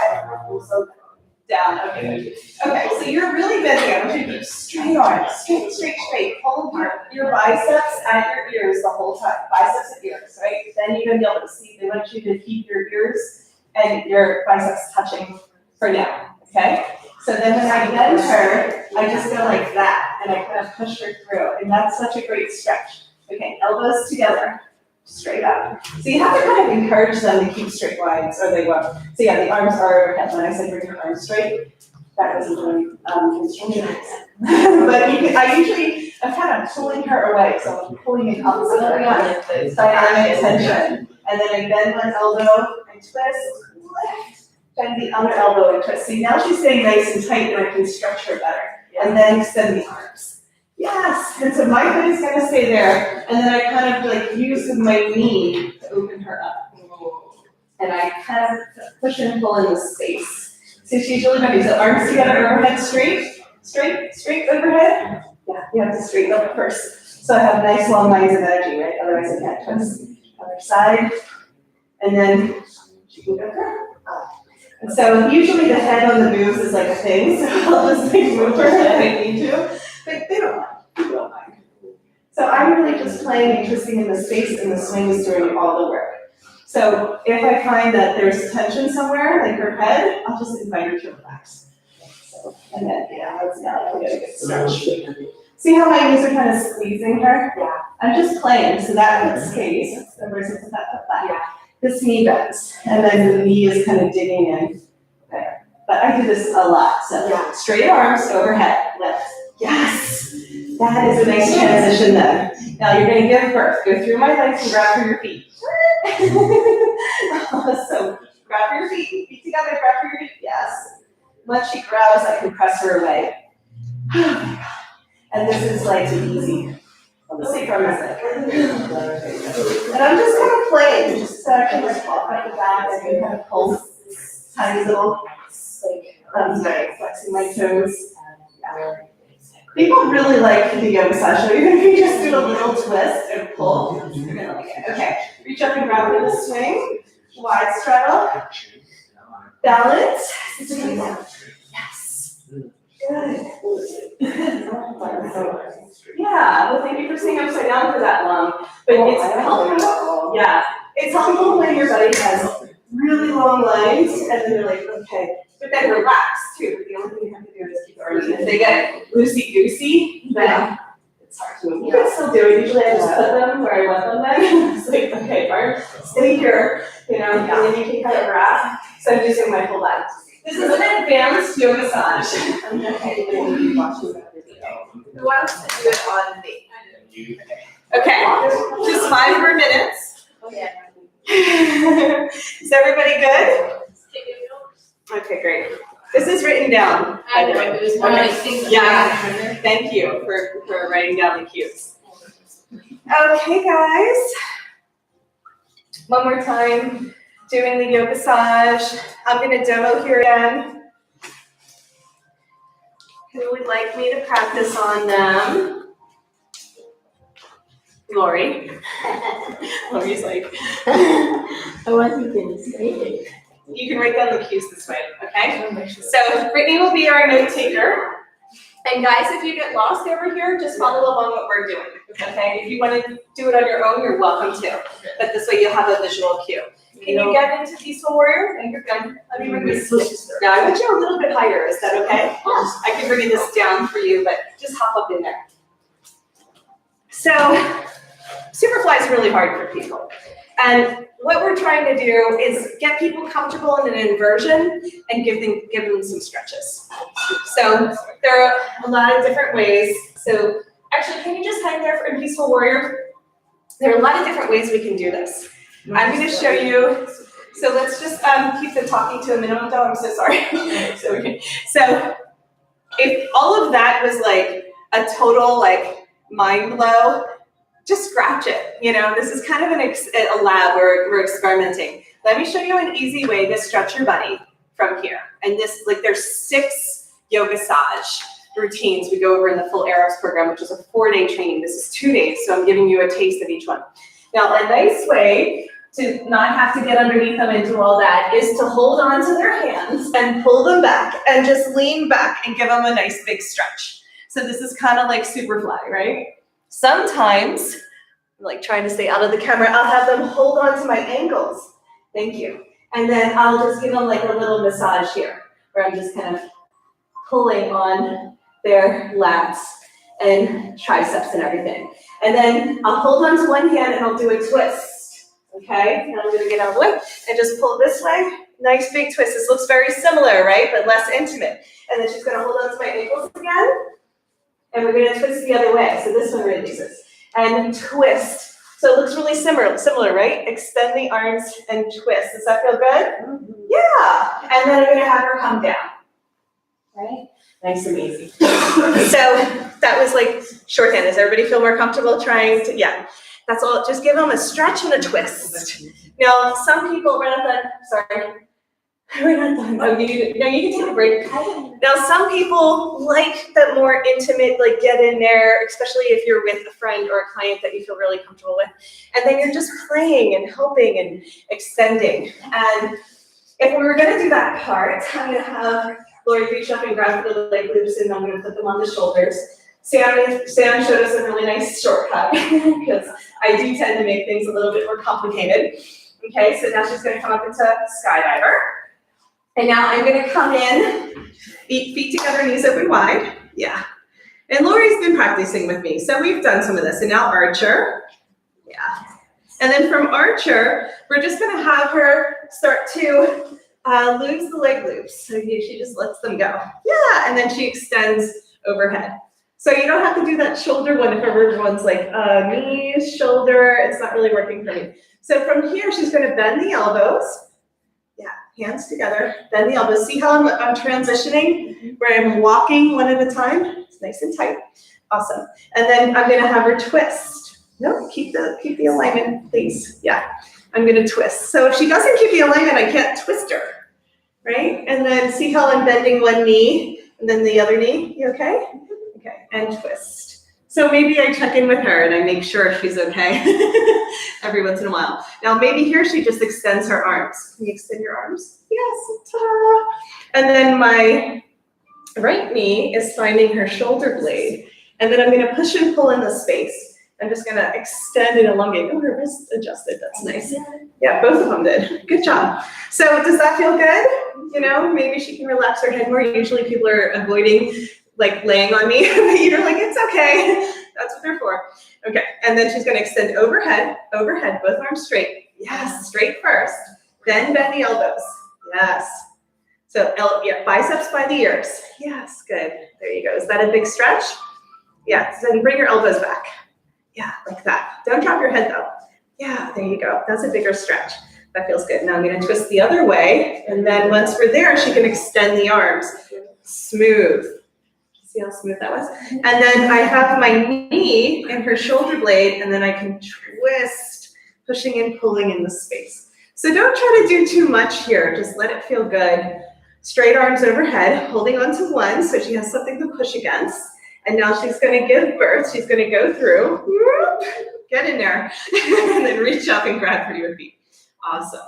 Down, okay. Okay, so you're really bending. I want you to do straight arms, straight. Hold your biceps at your ears the whole time. Biceps at ears, right? Then you're gonna be able to see. They want you to keep your ears and your biceps touching for now, okay? So then when I bend her, I just go like that, and I kind of push her through, and that's such a great stretch. Okay, elbows together, straight up. So you have to kind of encourage them to keep straight lines, or they won't. So yeah, the arms are overhead. When I said bring your arms straight, that wasn't doing instructions. But I'm kind of pulling her away, so I'm pulling it up so dynamic tension. And then I bend one elbow and twist, lift. Bend the other elbow and twist. See, now she's staying nice and tight and I can stretch her better. And then extend the arms. Yes, and so my foot is gonna stay there. And then I kind of like use my knee to open her up. And I kind of push and pull in the space. So she's really ready. So arms together, overhead straight overhead. Yeah, you have to straighten up first. So I have nice long lines of energy, right? Otherwise I can't twist. Other side. And then she can go up. And so usually the head on the moves is like a thing, so I'll just like move her if I need to, but they don't mind, people don't mind. So I'm really just playing and twisting in the space and the swings doing all the work. So if I find that there's tension somewhere, like her head, I'll just invite her to relax. So, and then, yeah, let's now we get a good stretch. See how my knees are kind of squeezing her? Yeah. I'm just playing, so that foot stays, so where's it put that foot back? Yeah. This knee bends, and then the knee is kind of digging in there. But I do this a lot, so straight arms overhead, lift. Yes, that is a nice transition then. Now you're gonna give birth. Go through my legs and grab for your feet. So grab for your feet together, grab for your feet, yes. Once she grabs, I can press her away. And this is like easy. Let's see for a minute. And I'm just kind of playing, just so I can just walk up the back, I can kind of pull tiny little, like, sorry, flexing my toes. People really like the yoga session, even if you just do a little twist and pull, you're gonna like it. Okay, reach up and grab for the swing, wide straddle, balance. Yes. Good. Yeah, well, thank you for staying upside down for that long. But it's helpful. Yeah, it's helpful when your buddy has really long legs, and then they're like, okay. But then relax too. The only thing you have to do is keep going. If they get loosey goosey, then it's hard to move. You can still do it. Usually I just put them where I want them. Then it's like, okay, Barb, stay here. You know, and then you can kind of wrap. So I'm using my whole body. This is an advanced yoga massage. I'm gonna kind of watching that video. Who wants to do it on me? Okay, just 5 more minutes. Okay. Is everybody good? Okay, great. This is written down. I know, it was one of those things. Yeah. Thank you for writing down the cues. Okay, guys. One more time, doing the yoga massage. I'm gonna demo here again. Who would like me to practice on them? Lori. Lori's like, I wasn't gonna say it. you can write down the cues this way, okay? So Brittany will be our note taker. And guys, if you get lost over here, just follow along what we're doing, okay? If you want to do it on your own, you're welcome to. But this way you'll have a visual cue. Can you get into Peaceful Warrior? And you're good. Let me bring this. Yeah, I want you a little bit higher. Is that okay? I can bring this down for you, but just hop up in there. So, Superfly is really hard for people. And what we're trying to do is get people comfortable in an inversion and give them some stretches. So there are a lot of different ways. So actually, can you just hang there for Peaceful Warrior? There are a lot of different ways we can do this. I'm going to show you. So let's just keep the talking to a minimum, though. I'm so sorry. So if all of that was like a total like mind blow, just scratch it. You know, this is kind of a lab where we're experimenting. Let me show you an easy way to stretch your body from here. And this, like, there's 6 yoga massage routines we go over in the full AYRx program, which is a 4-day training. This is 2 days, so I'm giving you a taste of each one. Now, a nice way to not have to get underneath them and do all that is to hold on to their hands and pull them back and just lean back and give them a nice big stretch. So this is kind of like Superfly, right? Sometimes, like trying to stay out of the camera, I'll have them hold on to my ankles. Thank you. And then I'll just give them like a little massage here, where I'm just kind of pulling on their lats and triceps and everything. And then I'll hold on to one hand and I'll do a twist. Okay? And I'm gonna get out of the way and just pull this way. Nice big twist. This looks very similar, right? But less intimate. And then she's gonna hold on to my ankles again. And we're gonna twist the other way. So this one releases. And twist. So it looks really similar, right? Extend the arms and twist. Does that feel good? Mm-hmm. Yeah. And then I'm gonna have her come down. Right? Nice and easy. So that was like shorthand. Does everybody feel more comfortable trying to, yeah. That's all, just give them a stretch and a twist. Now, some people, we're not done, sorry. We're not done. Oh, you can take a break. Now, some people like that more intimate, like get in there, especially if you're with a friend or a client that you feel really comfortable with. And then you're just playing and helping and extending. And if we were gonna do that part, I'm gonna have Lori reach up and grab the leg loops and I'm gonna put them on the shoulders. Sam showed us a really nice shortcut because I do tend to make things a little bit more complicated. Okay, so now she's gonna come up into skydiver. And now I'm gonna come in, feet together, knees open wide. Yeah. And Lori's been practicing with me, so we've done some of this. And now archer. Yeah. And then from archer, we're just gonna have her start to lose the leg loops. So she just lets them go. Yeah, and then she extends overhead. So you don't have to do that shoulder one if everyone's like, knees, shoulder, it's not really working for me. So from here, she's gonna bend the elbows. Yeah, hands together, bend the elbows. See how I'm transitioning, where I'm walking one at a time? It's nice and tight. Awesome. And then I'm gonna have her twist. No, keep the alignment, please. Yeah, I'm gonna twist. So if she doesn't keep the alignment, I can't twist her, right? And then see how I'm bending one knee and then the other knee. You okay? Okay, and twist. So maybe I check in with her and I make sure she's okay every once in a while. Now maybe here she just extends her arms. Can you extend your arms? Yes, ta-da. And then my right knee is finding her shoulder blade. And then I'm gonna push and pull in the space. I'm just gonna extend and elongate. Oh, her wrist adjusted, that's nice. Yeah, both of them did, good job. So does that feel good? You know, maybe she can relax her head more. Usually people are avoiding like laying on me, but you're like, it's okay. That's what they're for. Okay, and then she's gonna extend overhead, both arms straight. Yes, straight first. Then bend the elbows. Yes. So biceps by the ears. Yes, good. There you go. Is that a big stretch? Yeah, then bring your elbows back. Yeah, like that. Don't drop your head though. Yeah, there you go. That's a bigger stretch. That feels good. Now I'm gonna twist the other way, and then once we're there, she can extend the arms. Smooth. See how smooth that was? And then I have my knee in her shoulder blade, and then I can twist, pushing and pulling in the space. So don't try to do too much here. Just let it feel good. Straight arms overhead, holding on to one so she has something to push against. And now she's gonna give birth. She's gonna go through, get in there, and then reach up and grab for your feet. Awesome.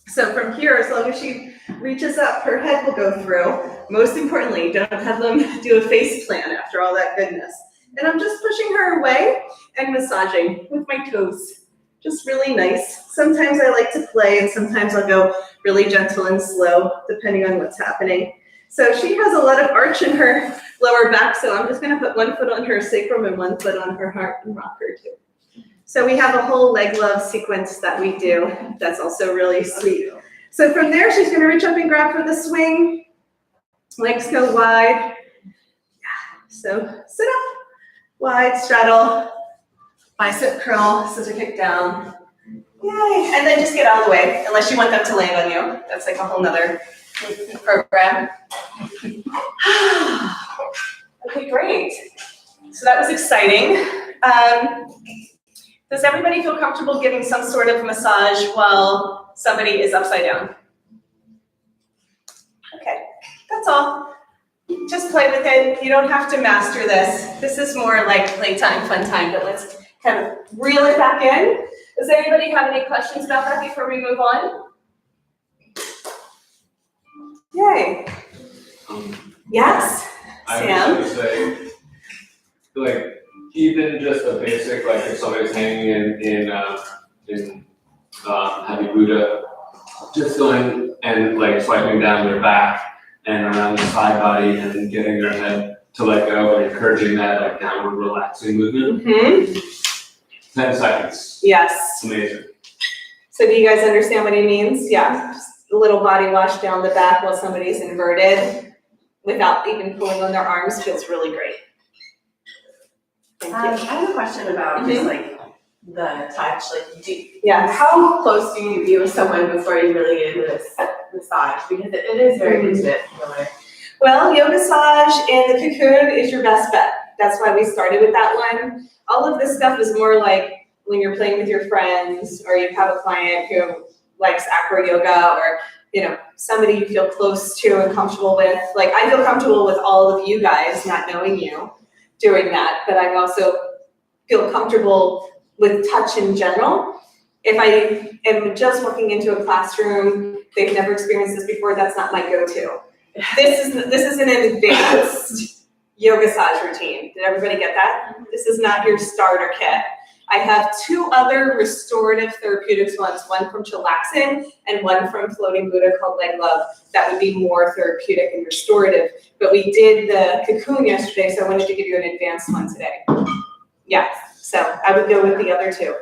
So from here, as long as she reaches up, her head will go through. Most importantly, don't have them do a face plant after all that goodness. And I'm just pushing her away and massaging with my toes. Just really nice. Sometimes I like to play and sometimes I'll go really gentle and slow, depending on what's happening. So she has a lot of arch in her lower back, so I'm just gonna put one foot on her sacrum and one foot on her heart and rock her too. So we have a whole leg love sequence that we do. That's also really sweet. So from there, she's gonna reach up and grab for the swing. Legs go wide. Yeah. So sit up, wide straddle, bicep curl, scissor kick down. Yay. And then just get out of the way, unless you want them to land on you. That's like a whole nother program. Okay, great. So that was exciting. Does everybody feel comfortable giving some sort of massage while somebody is upside down? Okay, that's all. Just play with it. You don't have to master this. This is more like playtime, fun time, but let's kind of reel it back in. Does anybody have any questions about that before we move on? Yay. Yes, Sam? I was gonna say, like, even just a basic, like if somebody's hanging in Heavy Buddha, just going and like swiping down their back and around the side body and then getting their head to let go and encouraging that like downward relaxing movement. Mm-hmm. 10 seconds. Yes. It's amazing. So do you guys understand what he means? Yeah. Just a little body wash down the back while somebody's inverted without even pulling on their arms feels really great. Thank I you. have a question about just like the touch. Like, Yes. how close do you be with someone before you really get into this massage? Because it is very intimate in a way. Well, yoga massage in the cocoon is your best bet. That's why we started with that one. All of this stuff is more like when you're playing with your friends or you have a client who likes acro yoga or somebody you feel close to and comfortable with. Like I feel comfortable with all of you guys, not knowing you, doing that, but I also feel comfortable with touch in general. If I am just walking into a classroom, they've never experienced this before, that's not my go-to. This is an advanced yoga massage routine. Did everybody get that? This is not your starter kit. I have 2 other restorative therapeutics ones, one from chillaxing and one from floating Buddha called leg love. That would be more therapeutic and restorative. But we did the cocoon yesterday, so I wanted to give you an advanced one today. Yeah, so I would go with the other 2.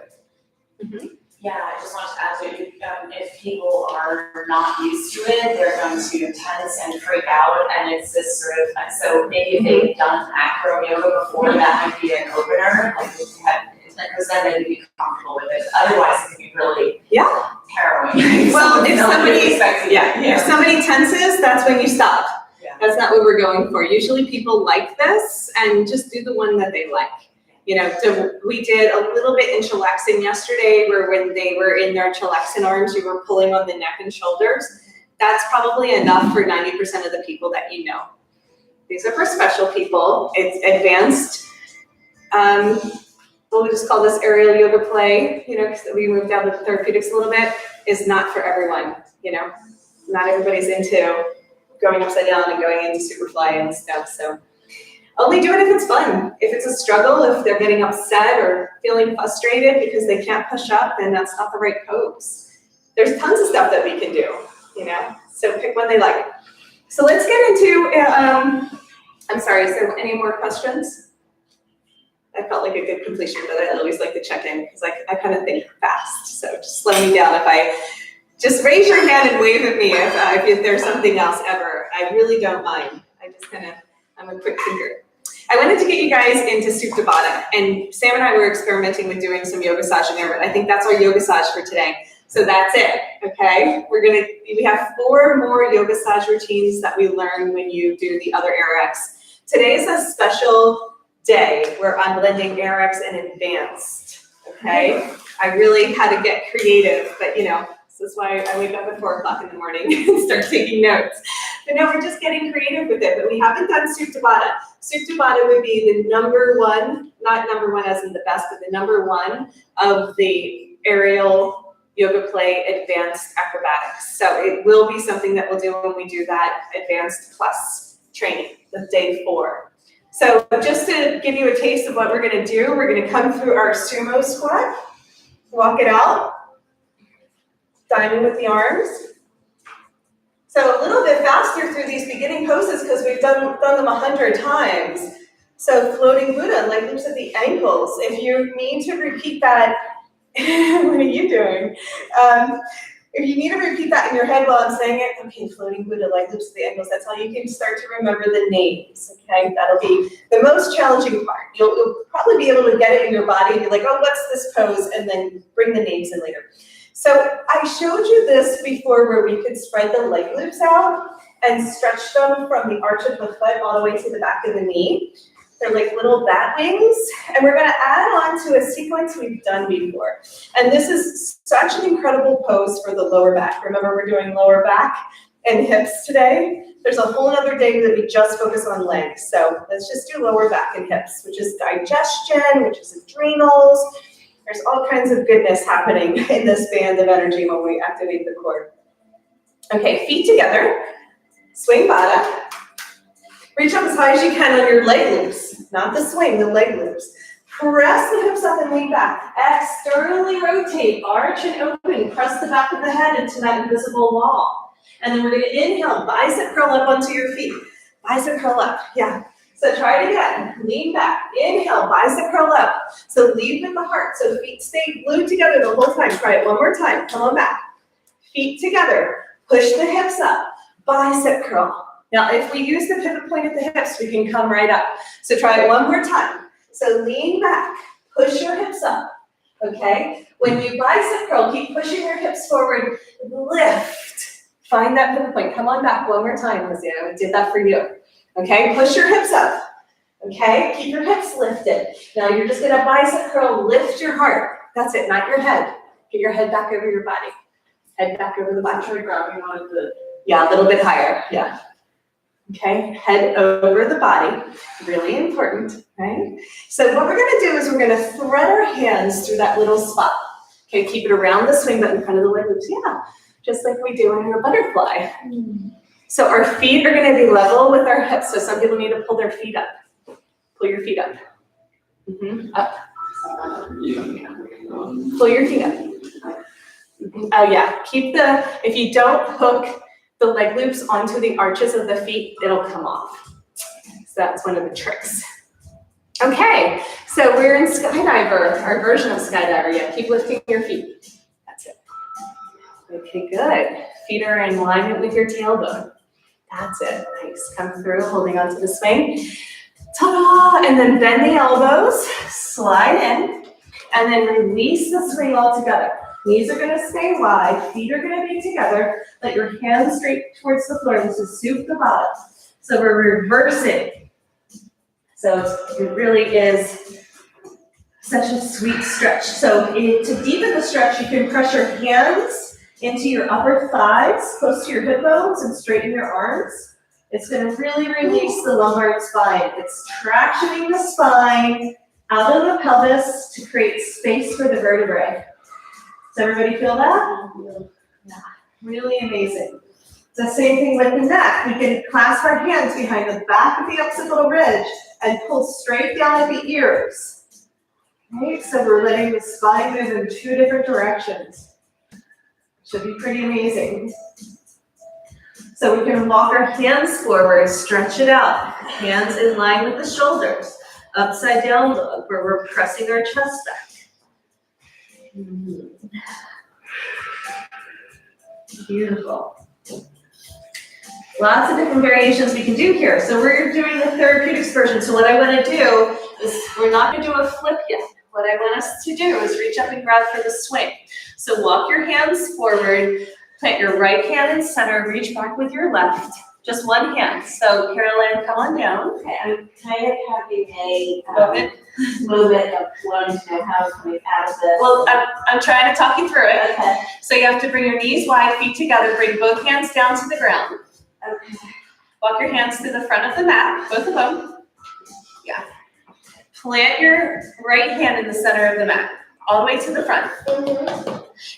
Mm-hmm. Yeah, I just wanted to add to it, if people are not used to it, they're going to tense and freak out, and it's this sort of, so maybe if they've done acro yoga before, that might be an opener, like if you had, because then they'd be comfortable with it. Otherwise, it can be really harrowing. Well, if Nobody somebody, expected yeah, it. if somebody tenses, that's when you stop. Yeah. That's not what we're going for. Usually people like this and just do the one that they like. You know, so we did a little bit in chillaxing yesterday where when they were in their chillaxing arms, you were pulling on the neck and shoulders. That's probably enough for 90% of the people that you know. These are for special people. It's advanced. What we just call this aerial yoga play, you know, because we moved down to therapeutics a little bit, is not for everyone, you know. Not everybody's into going upside down and going into superfly and stuff, so. Only do it if it's fun. If it's a struggle, if they're getting upset or feeling frustrated because they can't push up, then that's not the right pose. There's tons of stuff that we can do, you know, so pick one they like. So let's get into, I'm sorry, is there any more questions? I felt like a good completion, but I always like to check in because I kind of think fast. So just slow me down just raise your hand and wave at me if there's something else ever. I really don't mind. I'm a quick thinker. I wanted to get you guys into Supta Baddha, and Sam and I were experimenting with doing some yoga saj in there, but I think that's our yoga saj for today. So that's it, okay? We have 4 more yoga saj routines that we learn when you do the other AYRx. Today is a special day where I'm blending AYRx and advanced, okay? I really had to get creative, but you know, this is why I wake up at 4 o'clock in the morning and start taking notes. But no, we're just getting creative with it, but we haven't done Supta Baddha. Supta Baddha would be the number 1, not number 1 as in the best, but the number 1 of the aerial yoga play advanced acrobatics. So it will be something that we'll do when we do that advanced plus training with day 4. So just to give you a taste of what we're gonna do, we're gonna come through our sumo squat, walk it out, diamond with the arms. So a little bit faster through these beginning poses because we've done them 100 times. So floating Buddha, leg loops at the ankles. If you need to repeat that, what are you doing? If you need to repeat that in your head while I'm saying it, okay, floating Buddha, leg loops at the ankles, that's how you can start to remember the names, okay? That'll be the most challenging part. You'll probably be able to get it in your body and be like, oh, what's this pose? And then bring the names in later. So I showed you this before where we could spread the leg loops out and stretch them from the arch of the foot all the way to the back of the knee. They're like little bat wings, and we're gonna add on to a sequence we've done before. And this is such an incredible pose for the lower back. Remember, we're doing lower back and hips today. There's a whole other day that we just focus on legs. So let's just do lower back and hips, which is digestion, which is adrenals. There's all kinds of goodness happening in this band of energy when we activate the core. Okay, feet together, swing Baddha. Reach up as high as you can on your leg loops, not the swing, the leg loops. Press the hips up and lean back. Externally rotate, arch and open. Press the back of the head into that invisible wall. And then we're gonna inhale, bicep curl up onto your feet. Bicep curl up, yeah. So try it again, lean back, inhale, bicep curl up. So lead with the heart, so feet stay glued together the whole time. Try it one more time, come on back. Feet together, push the hips up, bicep curl. Now if we use the pivot point at the hips, we can come right up. So try it one more time. So lean back, push your hips up, okay? When you bicep curl, keep pushing your hips forward, lift. Find that pivot point, come on back one more time, Lizzie, I did that for you. Okay, push your hips up, okay? Keep your hips lifted. Now you're just gonna bicep curl, lift your heart. That's it, not your head. Get your head back over your body. Head back over the body. Try grabbing on the, yeah, a little bit higher, yeah. Okay, head over the body, really important, right? So what we're gonna do is we're gonna thread our hands through that little spot. Okay, keep it around the swing but in front of the leg loops, yeah. Just like we do in your butterfly. So our feet are gonna be level with our hips. So some people need to pull their feet up. Pull your feet up. Up. Pull your feet up. Oh yeah, if you don't hook the leg loops onto the arches of the feet, it'll come off. So that's one of the tricks. Okay, so we're in skydiver, our version of skydiver. Yeah, keep lifting your feet. That's it. Okay, good. Feet are in alignment with your tailbone. That's it. Nice. Come through, holding onto the swing. Ta-da! And then bend the elbows, slide in, and then release the swing altogether. Knees are gonna stay wide, feet are gonna be together, let your hands straight towards the floor. This is soup the bottom. So we're reversing. So it really is such a sweet stretch. So to deepen the stretch, you can press your hands into your upper thighs, close to your hip bones, and straighten your arms. It's gonna really release the lumbar spine. It's tractioning the spine out of the pelvis to create space for the vertebrae. Does everybody feel that? Yeah. Really amazing. It's the same thing with the neck. We can clasp our hands behind the back of the occipital ridge and pull straight down at the ears. Okay, so we're letting the spine move in 2 different directions. Should be pretty amazing. So we can walk our hands forward, stretch it out. Hands in line with the shoulders. Upside down dog, where we're pressing our chest back. Beautiful. Lots of different variations we can do here. So we're doing the therapeutics version. So what I want to do is, we're not going to do a flip yet. What I want us to do is reach up and grab for the swing. So walk your hands forward, put your right hand in center, reach back with your left. Just one hand. So Caroline, come on down. Okay, I'm kind of having a Moment. moment of wanting to know how coming out of this. Well, I'm trying to talk you through it. Okay. So you have to bring your knees wide, feet together, bring both hands down to the ground. Okay. Walk your hands to the front of the mat, both of them. Yeah. Plant your right hand in the center of the mat, all the way to the front.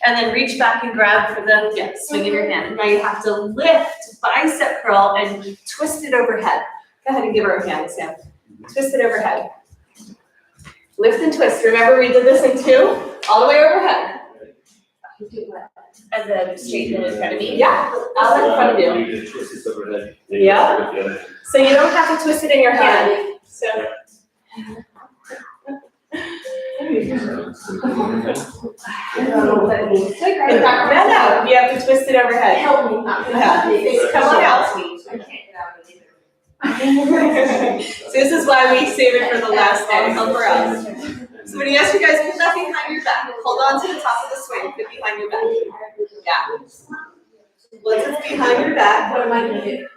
And then reach back and grab for the swing of your hand. Now you have to lift, bicep curl, and twist it overhead. Go ahead and give her a hand, Sam. Twist it overhead. Lift and twist. Remember we did this in 2, all the way overhead. And then straighten it in front of me. Yeah, out in front of you. You just twist this overhead. Yeah. So you don't have to twist it in your hand. So. No, you have to twist it overhead. Help me not. Yeah. Come on out. I can't get out of it either. So this is why we save it for the last day to help her out. So when you ask you guys, put that behind your back. Hold on to the top of the swing, put behind your back. Yeah. Once it's behind your back, What am I gonna do?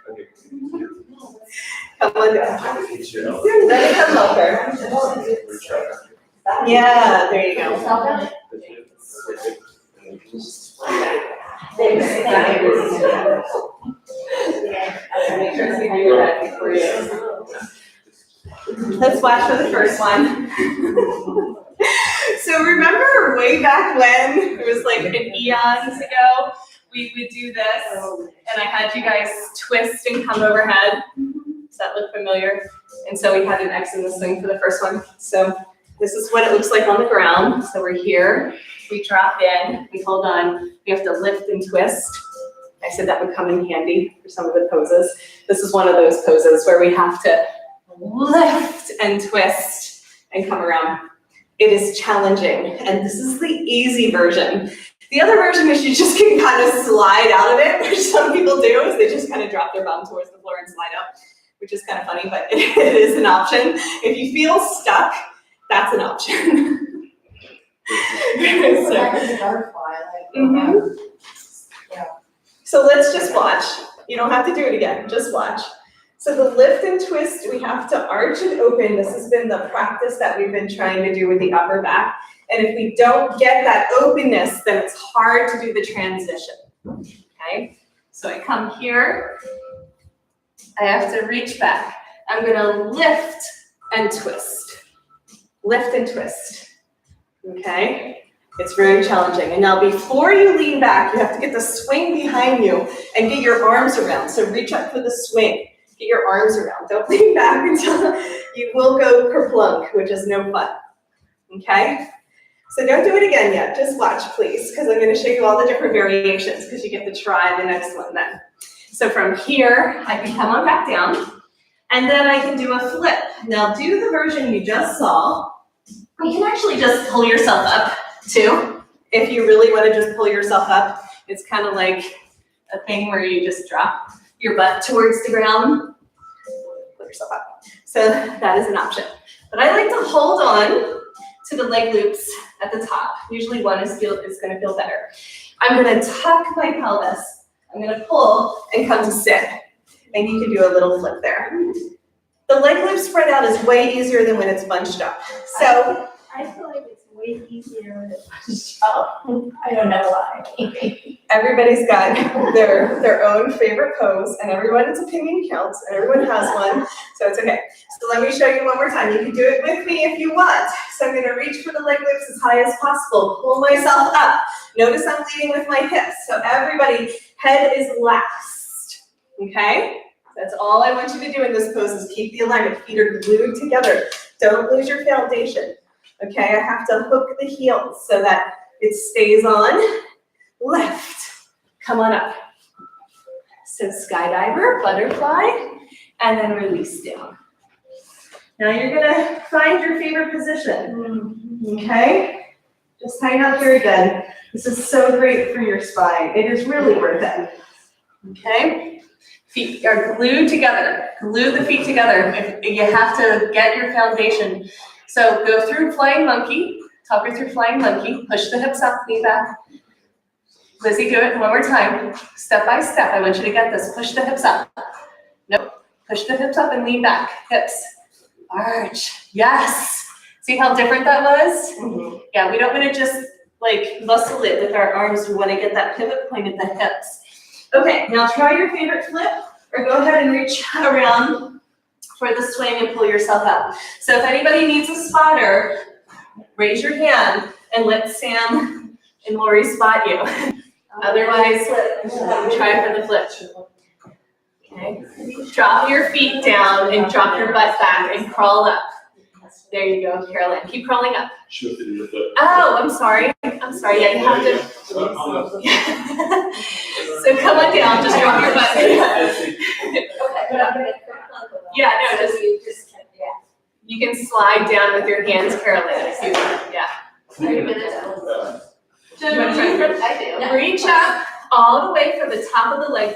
come on down. Let it come over. Yeah, there you go. Make sure to do that before you. Let's watch for the first one. So remember way back when, it was like an eons ago, we would do this, and I had you guys twist and come overhead. Does that look familiar? And so we had an X in the swing for the first one. So this is what it looks like on the ground. So we're here, we drop in, we hold on, we have to lift and twist. I said that would come in handy for some of the poses. This is one of those poses where we have to lift and twist and come around. It is challenging, and this is the easy version. The other version is you just can kind of slide out of it, which some people do, is they just kind of drop their bum towards the floor and slide up, which is kind of funny, but it is an option. If you feel stuck, that's an option. So let's just watch. You don't have to do it again, just watch. So the lift and twist, we have to arch and open. This has been the practice that we've been trying to do with the upper back. And if we don't get that openness, then it's hard to do the transition, okay? So I come here, I have to reach back. I'm gonna lift and twist. Lift and twist, okay? It's very challenging. And now before you lean back, you have to get the swing behind you and get your arms around. So reach up for the swing. Get your arms around. Don't lean back until you will go kerplunk, which is no fun. Okay? So don't do it again yet. Just watch, please, because I'm going to show you all the different variations because you get to try the next one then. So from here, I can come on back down, and then I can do a flip. Now do the version you just saw. You can actually just pull yourself up, too. If you really want to just pull yourself up, it's kind of like a thing where you just drop your butt towards the ground, pull yourself up. So that is an option. But I like to hold on to the leg loops at the top. Usually one is gonna feel better. I'm gonna tuck my pelvis. I'm gonna pull and come to sit. And you can do a little flip there. The leg loop spread out is way easier than when it's bunched up. So I feel like it's way easier when it's bunched up. I don't know why. everybody's got their own favorite pose, and everyone's opinion counts, and everyone has one, so it's okay. So let me show you one more time. You can do it with me if you want. So I'm gonna reach for the leg loops as high as possible, pull myself up. Notice I'm leading with my hips, so everybody, head is last, okay? That's all I want you to do in this pose is keep the alignment. Feet are glued together. Don't lose your foundation, okay? I have to hook the heels so that it stays on. Left, come on up. So skydiver, butterfly, and then release down. Now you're gonna find your favorite position, okay? Just hang out here again. This is so great for your spine. It is really worth it, okay? Feet are glued together. Glue the feet together. You have to get your foundation. So go through flying monkey, tuck her through flying monkey, push the hips up, knee back. Lizzie, do it one more time. Step by step, I want you to get this. Push the hips up. Nope. Push the hips up and lean back. Hips. Arch. Yes. See how different that was? Mm-hmm. Yeah, we don't want to just like muscle it with our arms. We want to get that pivot point at the hips. Okay, now try your favorite flip, or go ahead and reach around for the swing and pull yourself up. So if anybody needs a spotter, raise your hand and let Sam and Lori spot you. Otherwise, try for the flip. Okay. Drop your feet down and drop your butt back and crawl up. There you go, Carolyn. Keep crawling up. Oh, I'm sorry. Yeah, you have to. So come on down. Just drop your butt. Yeah, no, just you can slide down with your hands, Carolyn, if you want. Yeah. You want to try? I do. Reach up all the way from the top of the leg.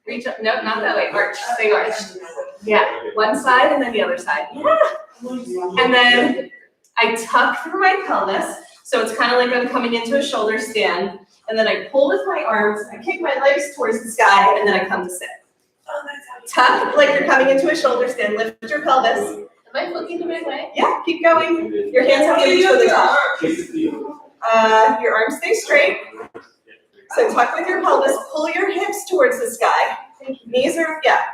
Reach up. No, not that way. Arch. Big arch. Yeah. One side and then the other side. Yeah. And then I tuck through my pelvis, so it's kind of like I'm coming into a shoulder stand, and then I pull with my arms, I kick my legs towards the sky, and then I come to sit. Tuck like you're coming into a shoulder stand, lift your pelvis. Am I looking the right way? Yeah, keep going. Your hands have to reach for the top. Your arms stay straight. So tuck with your pelvis, pull your hips towards the sky. Knees are, yeah.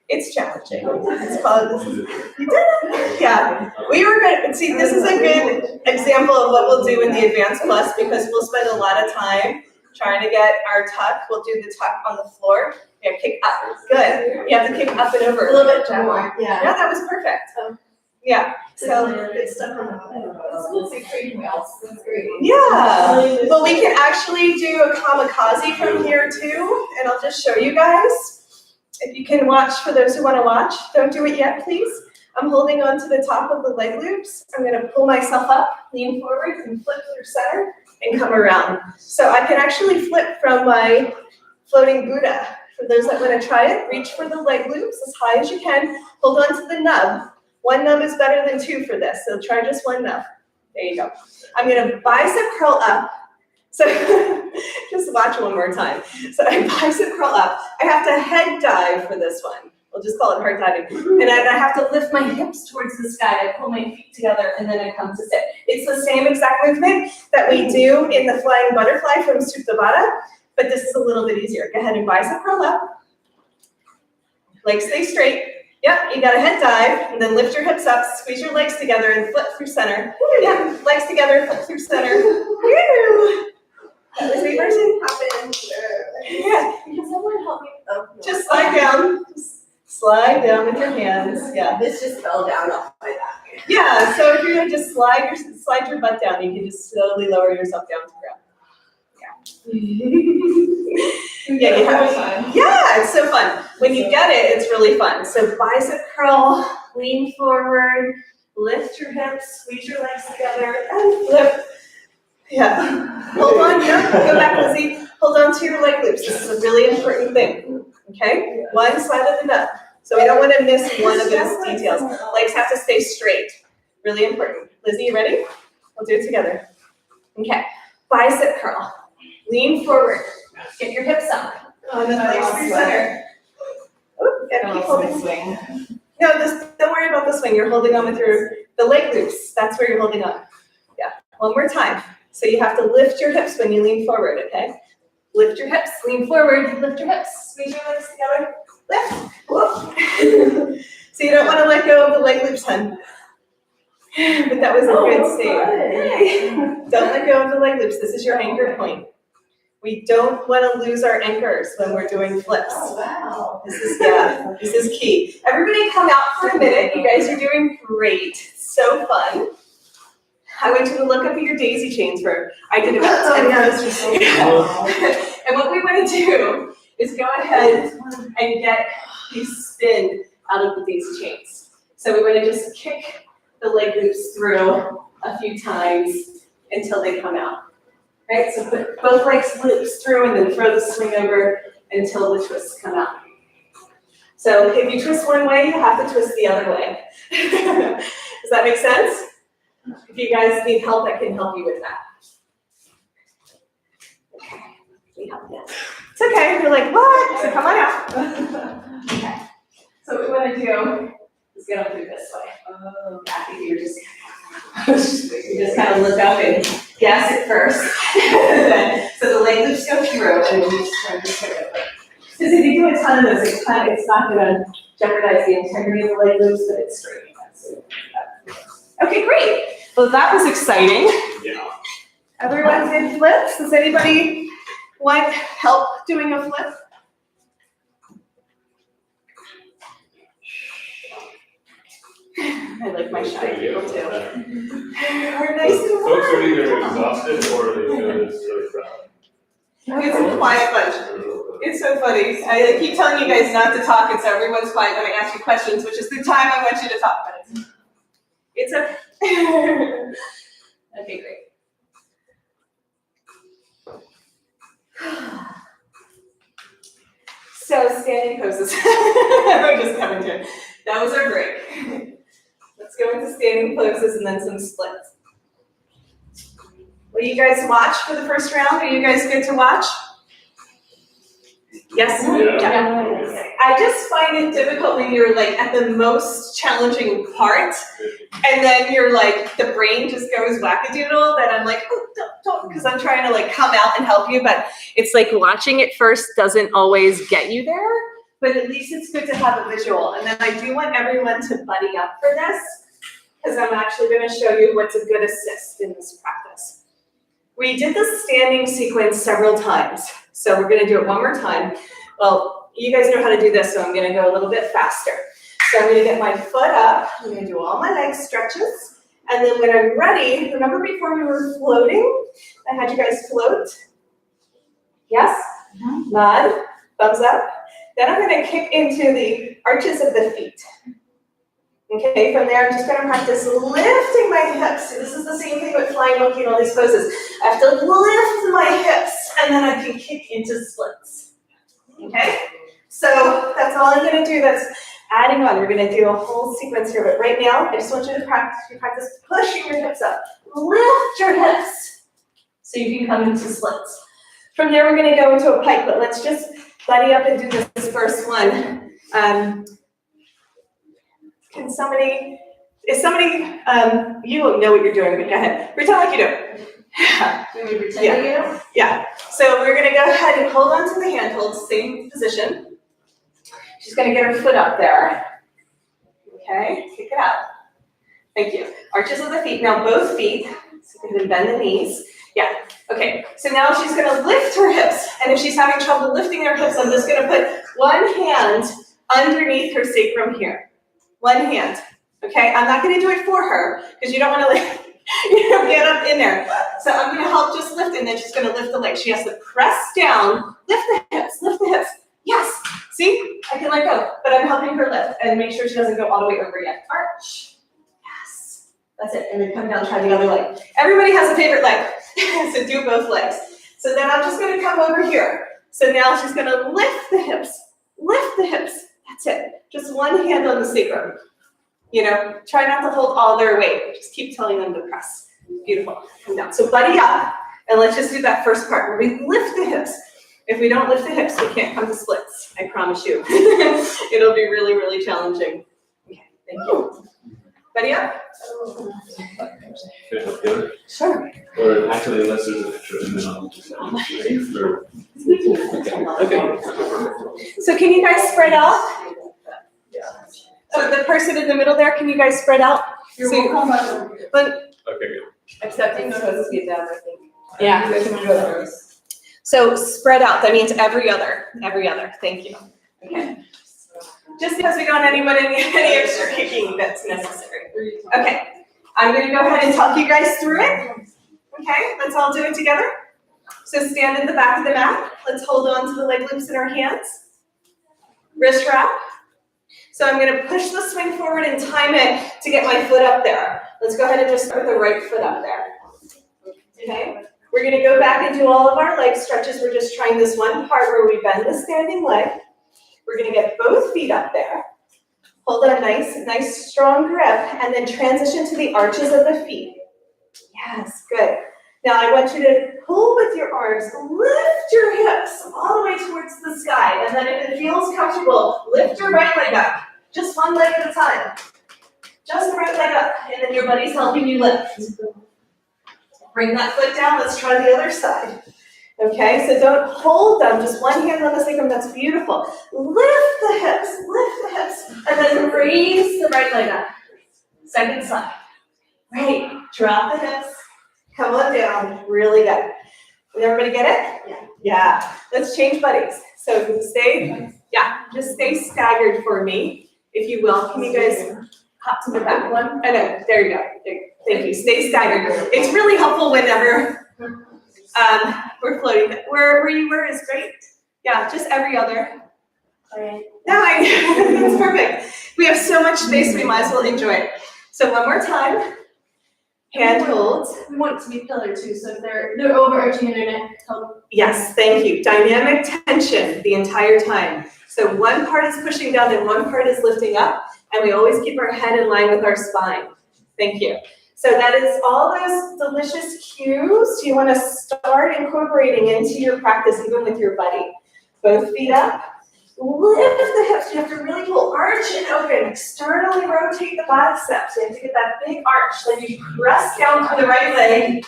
It's challenging. It's probably, you did it. Yeah. We were going to, see, this is a good example of what we'll do in the Advanced Plus, because we'll spend a lot of time trying to get our tuck. We'll do the tuck on the floor and kick up. Good. You have to kick up and over. A little bit more, yeah. Yeah, that was perfect. Yeah. So, It's stuck on the yeah. Well, we can actually do a kamikaze from here too, and I'll just show you guys. If you can watch, for those who want to watch, don't do it yet, please. I'm holding on to the top of the leg loops. I'm going to pull myself up, lean forward, and flip through center, and come around. So I can actually flip from my floating Buddha. For those that want to try it, reach for the leg loops as high as you can. Hold on to the nub. One nub is better than two for this, so try just one nub. There you go. I'm going to bicep curl up. So just watch one more time. So I bicep curl up. I have to head dive for this one. We'll just call it hard diving. And I have to lift my hips towards the sky. I pull my feet together and then I come to sit. It's the same exact movement that we do in the flying butterfly from Supta Baddha, but this is a little bit easier. Go ahead and bicep curl up. Legs stay straight. Yep, you got a head dive, and then lift your hips up, squeeze your legs together, and flip through center. Yeah, legs together, flip through center. Woo! That was the version. Hop in. Yeah. Can someone help me? Oh, no. Just slide down. Just slide down with your hands. Yeah. This just fell down off my back. Yeah. So if you're gonna just slide your butt down, you can just slowly lower yourself down to ground. Yeah. You have. Yeah, it's so fun. When you get it, it's really fun. So bicep curl, lean forward, lift your hips, squeeze your legs together, and flip. Yeah. Hold on. Yeah. Go back, Lizzie. Hold on to your leg loops. This is a really important thing. Okay. One side of the nut. So we don't want to miss one of those details. Legs have to stay straight. Really important. Lizzie, you ready? We'll do it together. Okay, bicep curl. Lean forward. Get your hips up. On the legs through center. Oop, gotta keep holding. Swing. No, don't worry about the swing. You're holding on with the leg loops. That's where you're holding on. Yeah, one more time. So you have to lift your hips when you lean forward, okay? Lift your hips, lean forward, lift your hips, squeeze your legs together, lift, whoop. So you don't want to let go of the leg loops, hun. But that was a good save. Don't let go of the leg loops. This is your anchor point. We don't want to lose our anchors when we're doing flips. Oh, wow. This is key. Everybody come out for a minute. You guys are doing great. So fun. I want you to look up at your daisy chains I did about 10 minutes. And what we want to do is go ahead and get you spin out of the daisy chains. So we want to just kick the leg loops through a few times until they come out. Right, so put both legs loops through and then throw the swing over until the twists come out. So if you twist one way, you have to twist the other way. Does that make sense? If you guys need help, I can help you with that. Okay, need help yet? It's okay, you're like, what? So come on out. Okay, so what we want to do is get up through this way. Oh, Kathy, you just kind of look up and guess it first. So the leg loops go through and then you just turn this way. Because if you do a ton of this, it's not going to jeopardize the integrity of the leg loops, but it's straight. Okay, great. Well, that was exciting. Yeah. Everyone did flips. Does anybody want help doing a flip? I like my shy people too. We're nice and warm. Folks are either exhausted or they feel it's really crowded. It's a quiet bunch. It's so funny. I keep telling you guys not to talk, and so everyone's quiet when I ask you questions, which is the time I want you to talk. But it's okay. Okay, great. So standing poses. We're just coming to it. That was our break. Let's go into standing poses and then some splits. Will you guys watch for the first round? Are you guys good to watch? Yes? Yeah. I just find it difficult when you're like at the most challenging part and then you're like, the brain just goes wackadoodle, that I'm like, oh, don't, because I'm trying to like come out and help you, but it's like watching it first doesn't always get you there, but at least it's good to have a visual. And then I do want everyone to buddy up for this, because I'm actually going to show you what's a good assist in this practice. We did the standing sequence several times, so we're going to do it one more time. Well, you guys know how to do this, so I'm going to go a little bit faster. So I'm going to get my foot up, I'm going to do all my leg stretches, and then when I'm ready, remember before we were floating, I had you guys float? Yes? Nod, thumbs up. Then I'm going to kick into the arches of the feet. Okay, from there I'm just going to practice lifting my hips. So this is the same thing with flying monkey and all these poses. I have to lift my hips and then I can kick into splits. Okay, so that's all I'm going to do. That's adding on. We're going to do a whole sequence here, but right now I just want you to practice pushing your hips up. Lift your hips so you can come into splits. From there we're going to go into a pike, but let's just buddy up and do this first one. Can somebody, you don't know what you're doing, but go ahead. Pretend like you do. Can we pretend you know? Yeah. So we're gonna go ahead and hold on to the handholds, same position. She's gonna get her foot up there. Okay, kick it out. Thank you. Arches of the feet, now both feet. So go ahead and bend the knees. Yeah, okay. So now she's gonna lift her hips, and if she's having trouble lifting her hips, I'm just gonna put one hand underneath her sacrum here. One hand, okay? I'm not gonna do it for her, because you don't wanna like, get up in there. So I'm gonna help just lift, and then she's gonna lift the legs. She has to press down, lift the hips, Yes, see? I can let go, but I'm helping her lift, and make sure she doesn't go all the way over yet. Arch, yes. That's it, and then come down, try the other leg. Everybody has a favorite leg, so do both legs. So then I'm just gonna come over here. So now she's gonna lift the hips, That's it. Just one hand on the sacrum. You know, try not to hold all their weight. Just keep telling them to press. Beautiful. Come down. So buddy up, and let's just do that first part where we lift the hips. If we don't lift the hips, we can't come to splits. I promise you. It'll be really, really challenging. Okay, thank you. Buddy up. Can I help you? Sure. Or actually, unless there's an extra, then I'll just or- Okay. So can you guys spread out? So the person in the middle there, can you guys spread out? You're So- welcome. But Okay, good. Except it's supposed to be down, I think. yeah. You guys can go first. So spread out, that means every other, thank you. Okay. Just because we don't want anyone any extra kicking that's necessary. Okay, I'm gonna go ahead and talk you guys through it. Okay, let's all do it together. So stand in the back of the mat. Let's hold on to the leg loops in our hands. Wrist wrap. So I'm gonna push the swing forward and time it to get my foot up there. Let's go ahead and just put the right foot up there. Okay, we're gonna go back and do all of our leg stretches. We're just trying this one part where we bend the standing leg. We're gonna get both feet up there. Hold a nice strong grip, and then transition to the arches of the feet. Yes, good. Now I want you to pull with your arms, lift your hips all the way towards the sky, and then if it feels comfortable, lift your right leg up. Just one leg at a time. Just the right leg up, and then your buddy's helping you lift. Bring that foot down, let's try the other side. Okay, so don't hold them, just one hand on the sacrum, that's beautiful. Lift the hips, and then raise the right leg up. Second side. Great, drop the hips, come on down, really good. Did everybody get it? Yeah. Yeah, let's change buddies. So just stay staggered for me, if you will. Can you guys hop to the back one? Oh no, there you go. Thank you, stay staggered. It's really helpful whenever we're floating. Where you were is great. Yeah, just every other. Alright. That's perfect. We have so much space, we might as well enjoy it. So one more time. Hand holds. We want it to be pillar too, so if they're overarching internet, help. Yes, thank you. Dynamic tension the entire time. So one part is pushing down and one part is lifting up, and we always keep our head in line with our spine. Thank you. So that is all those delicious cues you want to start incorporating into your practice, even with your buddy. Both feet up. Lift the hips. You have to really pull, arch and open. Externally rotate the biceps. You have to get that big arch. Then you press down to the right leg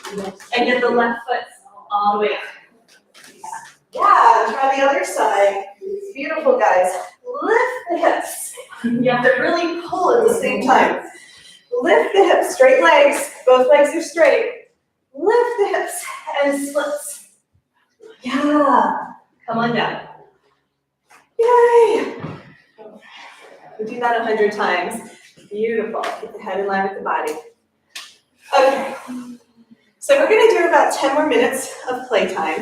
and get the left foot all the way up. Yeah, try the other side. Beautiful, guys. Lift the hips. You have to really pull at the same time. Lift the hips, straight legs, both legs are straight. Lift the hips and splits. Yeah, come on down. Yay! We do that 100 times. Beautiful, keep the head in line with the body. Okay, so we're gonna do about 10 more minutes of playtime,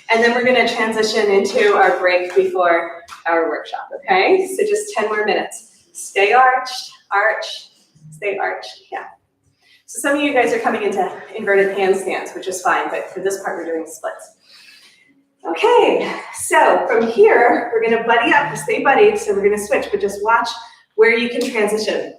and then we're gonna transition into our break before our workshop, okay? So just 10 more minutes. Stay arched, arch, stay arched, yeah. So some of you guys are coming into inverted handstands, which is fine, but for this part, we're doing splits. Okay, so from here, we're gonna buddy up, stay buddied, so we're gonna switch, but just watch where you can transition.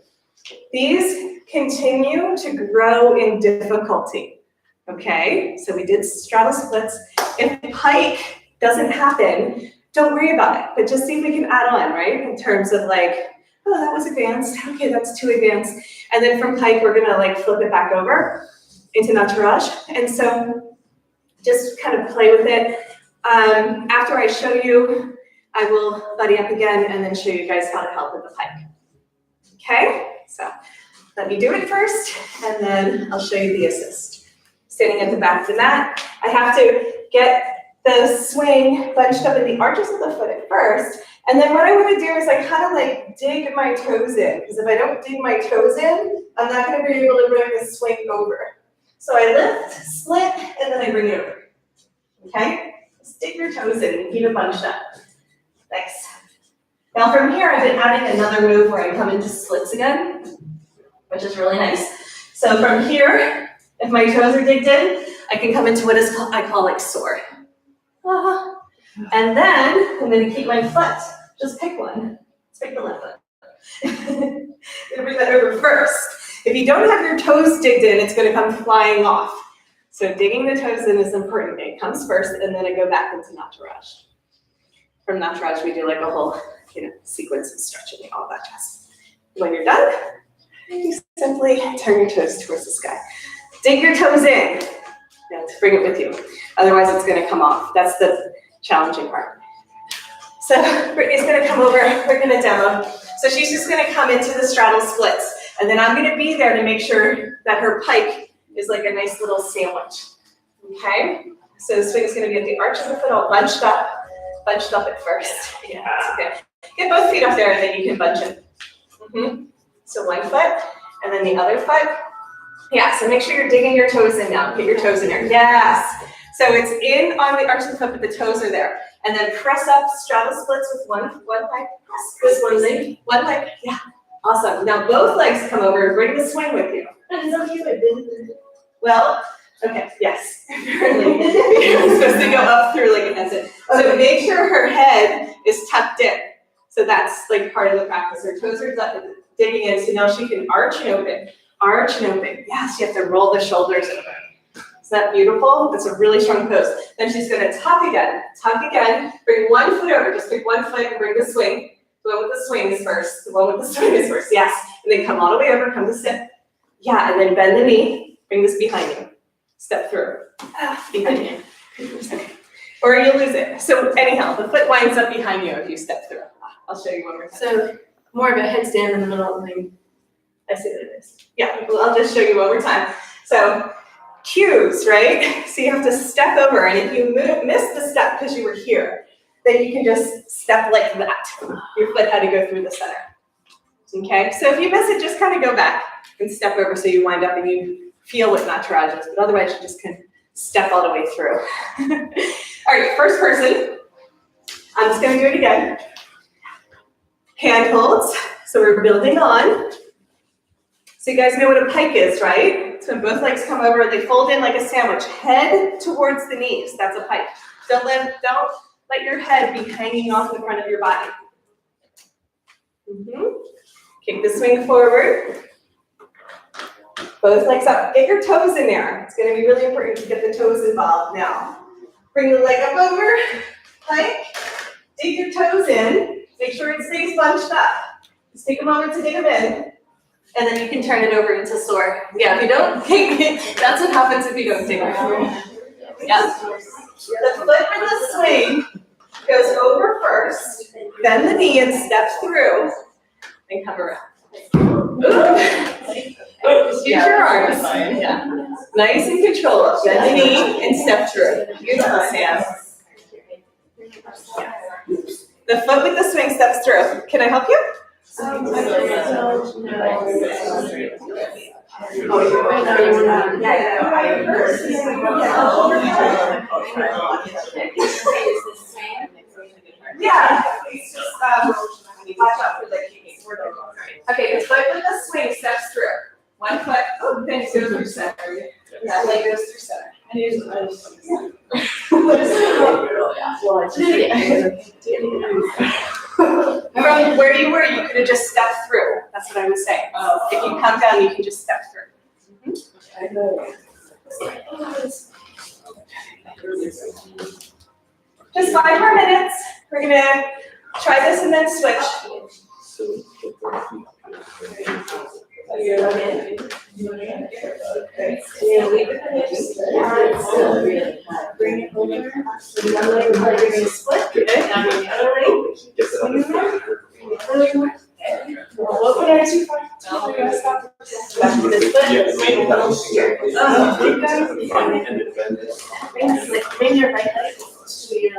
These continue to grow in difficulty, okay? So we did straddle splits. If pike doesn't happen, don't worry about it, but just see if we can add on, right? In terms of like, oh, that was advanced, okay, that's too advanced. And then from pike, we're gonna like flip it back over into naturage. And so just kind of play with it. After I show you, I will buddy up again and then show you guys how to help with the pike. Okay, so let me do it first and then I'll show you the assist. Standing at the back of the mat, I have to get the swing bunched up in the arches of the foot at first, and then what I want to do is I kind of like dig my toes in, because if I don't dig my toes in, I'm not going to be able to bring the swing over. So I lift, split, and then I bring it over. Okay? Stick your toes in and keep it bunched up. Thanks. Now from here, I've been adding another move where I come into splits again, which is really nice. So from here, if my toes are digged in, I can come into what is called, I call like soar. And then I'm going to keep my foot. Just pick one. Let's pick the left foot. You're gonna bring that over first. If you don't have your toes digged in, it's gonna come flying off. So digging the toes in is important. It comes first, and then I go back into nataraj. From nataraj, we do like a whole, sequence of stretching, all that jazz. When you're done, you simply turn your toes towards the sky. Dig your toes in. Now to bring it with you. Otherwise, it's gonna come off. That's the challenging part. So Brittany's gonna come over, we're gonna demo. So she's just gonna come into the straddle splits, and then I'm gonna be there to make sure that her pike is like a nice little sandwich, okay? So the swing is gonna be at the arch of the foot all bunched up at first. Yeah, that's okay. Get both feet up there, and then you can bunch it. So one foot, and then the other foot. Yeah, so make sure you're digging your toes in now. Get your toes in there. Yes. So it's in on the arch of the foot, but the toes are there. And then press up, straddle splits with one leg. Press one leg. One leg. Yeah. Awesome. Now both legs come over and bring the swing with you. Well, okay, yes. Apparently, you're supposed to go up through like an exit. So make sure her head is tucked in. So that's like part of the practice. Her toes are digging in, so now she can arch and open. Arch and open. Yes, you have to roll the shoulders over. Is that beautiful? That's a really strong pose. Then she's gonna tuck again, bring one foot over, just pick one foot and bring the swing. The one with the swing is first, yes. And then come all the way over, come to sit. Yeah, and then bend the knee, bring this behind you. Step through, behind you. Okay. Or you'll lose it. So anyhow, the foot winds up behind you if you step through. I'll show you one more time. So more of a headstand in the middle of the I see what it is. Yeah, well, I'll just show you one more time. So cues, right? So you have to step over, and if you miss the step because you were here, then you can just step like that. Your foot had to go through the center. Okay, so if you miss it, just kind of go back and step over so you wind up and you feel what nataraj is, but otherwise you just can step all the way through. All right, first person. I'm just gonna do it again. Hand holds, so we're building on. So you guys know what a pike is, right? So when both legs come over, they fold in like a sandwich, head towards the knees. That's a pike. Don't let your head be hanging off the front of your body. Kick the swing forward. Both legs up. Get your toes in there. It's going to be really important to get the toes involved now. Bring the leg up over, pike. Dig your toes in. Make sure it stays bunched up. Just take a moment to dig them in. And then you can turn it over into soar. Yeah, if you don't take it, that's what happens if you don't take it. Yeah. The foot for the swing goes over first, bend the knee and step through, and come around. Just use your arms. Yeah. Nice and controlled. Bend the knee and step through. Beautiful, Sam. Yeah. The foot with the swing steps through. Can I help you? Yeah, it's just watch out for the kicking. Okay, the foot with the swing steps through. One foot, then you go through center. That leg goes through center. From where you were, you could have just stepped through. That's what I was saying. If you come down, you can just step through. Just 5 more minutes. We're gonna try this and then switch. Bring it over. One leg, you're gonna split. Good. Now bring the other leg. What would I do? We're gonna stop. Bring your right leg to your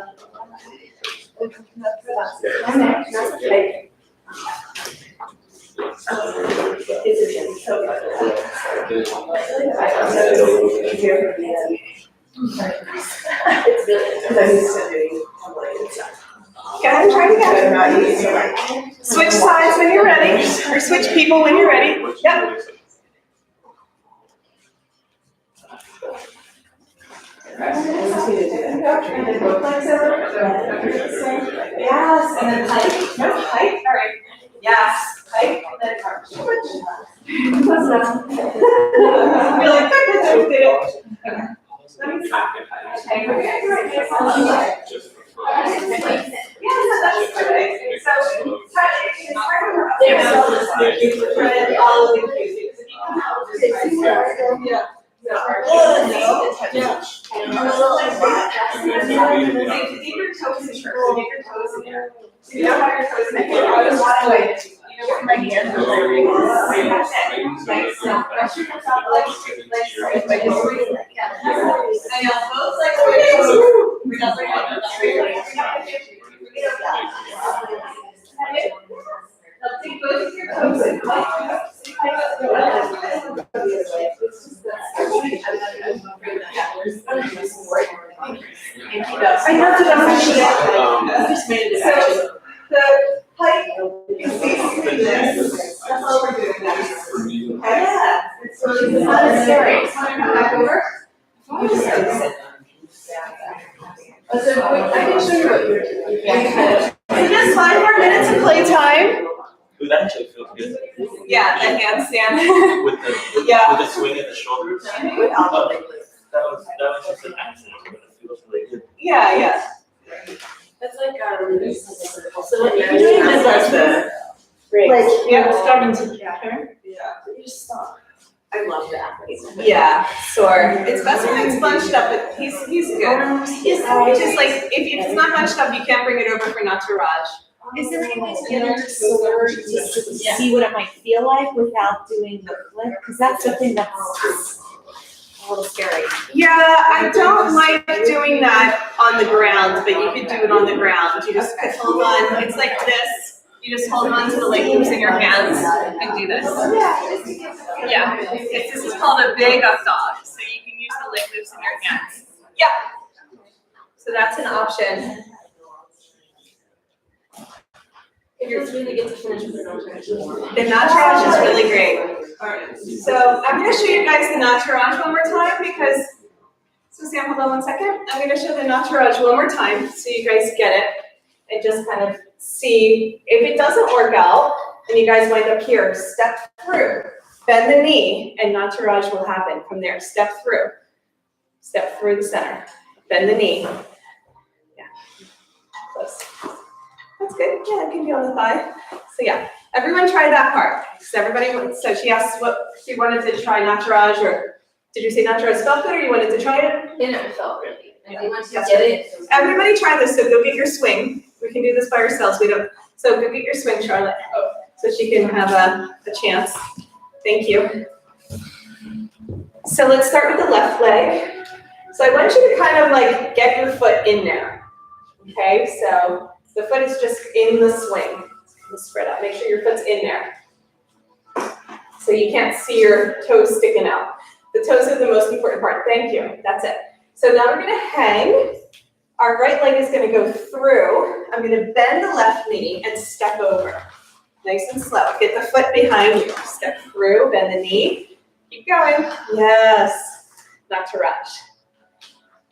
Go ahead and try it again. Switch sides when you're ready, or switch people when you're ready. Yep. Yes, and then height. No height. All right. Yes. Pike and then arch. Close enough. You're like, I did it. Okay. Let me stop. Okay, we're good. Just for Yeah, that's perfect. So, it's hard to spread all of the cues. Yeah. Dip your toes in first. Dip your toes in there. So you don't have your toes in there. I was one way. You know, right here. That's it. Like so. Brush your toes out, legs straight. I know. Both legs straight. We don't bring up the straight. Now take both of your toes in. I know that I just made it. So the height is basically this. That's all we're doing now. Yeah. It's not scary. Back over. So I can show you what you're doing. Just 5 more minutes of playtime. That actually feels good. Yeah, the handstand. With the Yeah. with the swing in the shoulders. Without the leg lift. That was just an accident, but it feels really good. Yeah, yeah. That's like, so what you're doing is like the, Like, Yeah. starting to turn. Yeah. You just stop. I love that. Yeah, sore. It's best when it's bunched up, but he's good. He's just like, if it's not bunched up, you can't bring it over for Nataraj. Is there any way to get under sore to see what it might feel like without doing the flip? Because that's something that's a little scary. Yeah, I don't like doing that on the ground, but you could do it on the ground. You just hold on, it's like this. You just hold on to the leg loops in your hands and do this. Yeah, this is called a big up dog, so you can use the leg loops in your hands. Yeah. So that's an option. If you're really good to finish with the Nataraj. The Nataraj is really great. So I'm going to show you guys the Nataraj one more time because, so Sam, hold on 1 second. I'm going to show the Nataraj one more time so you guys get it and just kind of see if it doesn't work out and you guys wind up here, step through, bend the knee, and Nataraj will happen from there. Step through the center, bend the knee. Yeah, close. That's good. Yeah, it can be on the thigh. So yeah, everyone try that part. So she asked what she wanted to try Nataraj, or did you say Nataraj felt good, or you wanted to try it? And it felt really. And we want to That's get it. Everybody try this. So go get your swing. We can do this by ourselves. We don't. So go get your swing, Charlotte, so she can have a chance. Thank you. So let's start with the left leg. So I want you to kind of like get your foot in there. Okay, so the foot is just in the swing. Let's spread out. Make sure your foot's in there. So you can't see your toes sticking out. The toes are the most important part. Thank you. That's it. So now we're going to hang. Our right leg is going to go through. I'm going to bend the left knee and step over. Nice and slow. Get the foot behind you. Step through, bend the knee. Keep going. Yes. Nataraj.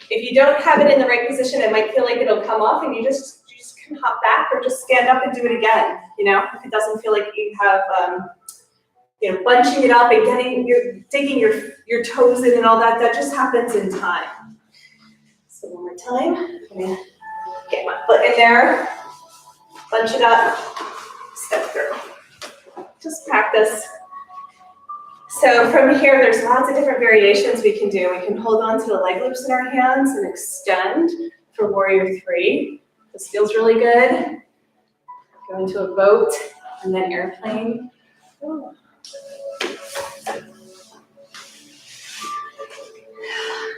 If you don't have it in the right position, it might feel like it'll come off and you just can hop back or just stand up and do it again. You know, if it doesn't feel like you have, bunching it up and digging your toes in and all that, that just happens in time. So one more time, I'm gonna get my foot in there, bunch it up, step through. Just practice. So from here, there's lots of different variations we can do. We can hold on to the leg loops in our hands and extend for warrior 3. This feels really good. Go into a boat and then airplane. Ooh.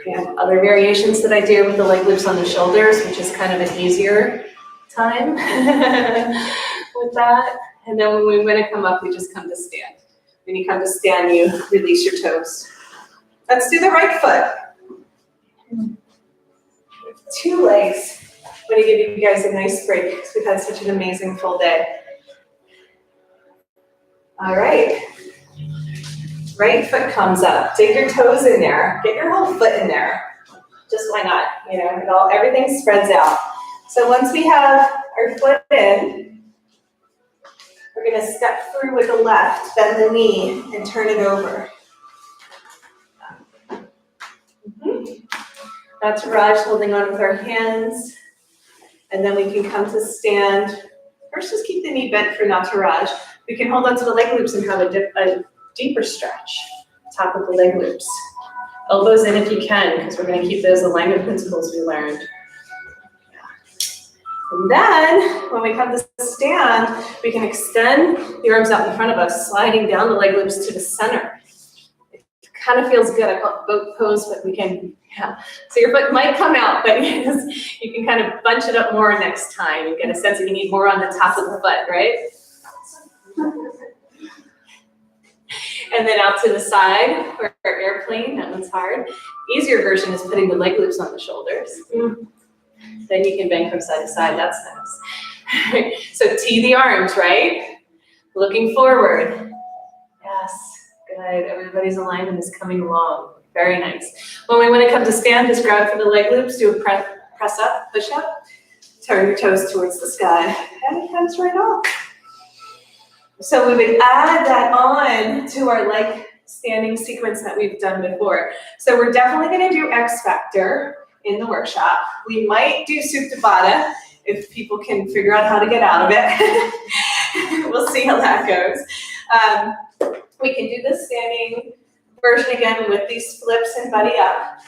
We have other variations that I do with the leg loops on the shoulders, which is kind of an easier time with that. And then when we want to come up, we just come to stand. When you come to stand, you release your toes. Let's do the right foot. 2 legs. I'm going to give you guys a nice break because we've had such an amazing full day. All right. Right foot comes up. Dig your toes in there. Get your whole foot in there. Just why not? You know, everything spreads out. So once we have our foot in, We're gonna step through with the left, bend the knee, and turn it over. That's Raj holding on with our hands. And then we can come to stand. First, just keep the knee bent for Nataraj. We can hold on to the leg loops and have a deeper stretch, top of the leg loops. Elbows in if you can, because we're gonna keep those alignment principles we learned. And then, when we come to stand, we can extend the arms out in front of us, sliding down the leg loops to the center. It kind of feels good. I call it boat pose, but we can, yeah. So your foot might come out, but you can kind of bunch it up more next time. You get a sense that you need more on the top of the foot, right? And then out to the side for our airplane. That one's hard. Easier version is putting the leg loops on the shoulders. Then you can bang from side to side. That's nice. So T the arms, right? Looking forward. Yes, good. Everybody's alignment is coming along. Very nice. When we want to come to stand, just grab for the leg loops, do a press up, push up. Turn your toes towards the sky. And it comes right off. So we would add that on to our leg standing sequence that we've done before. So we're definitely going to do X Factor in the workshop. We might do Supta Baddha if people can figure out how to get out of it. We'll see how that goes. We can do the standing version again with these flips and buddy up.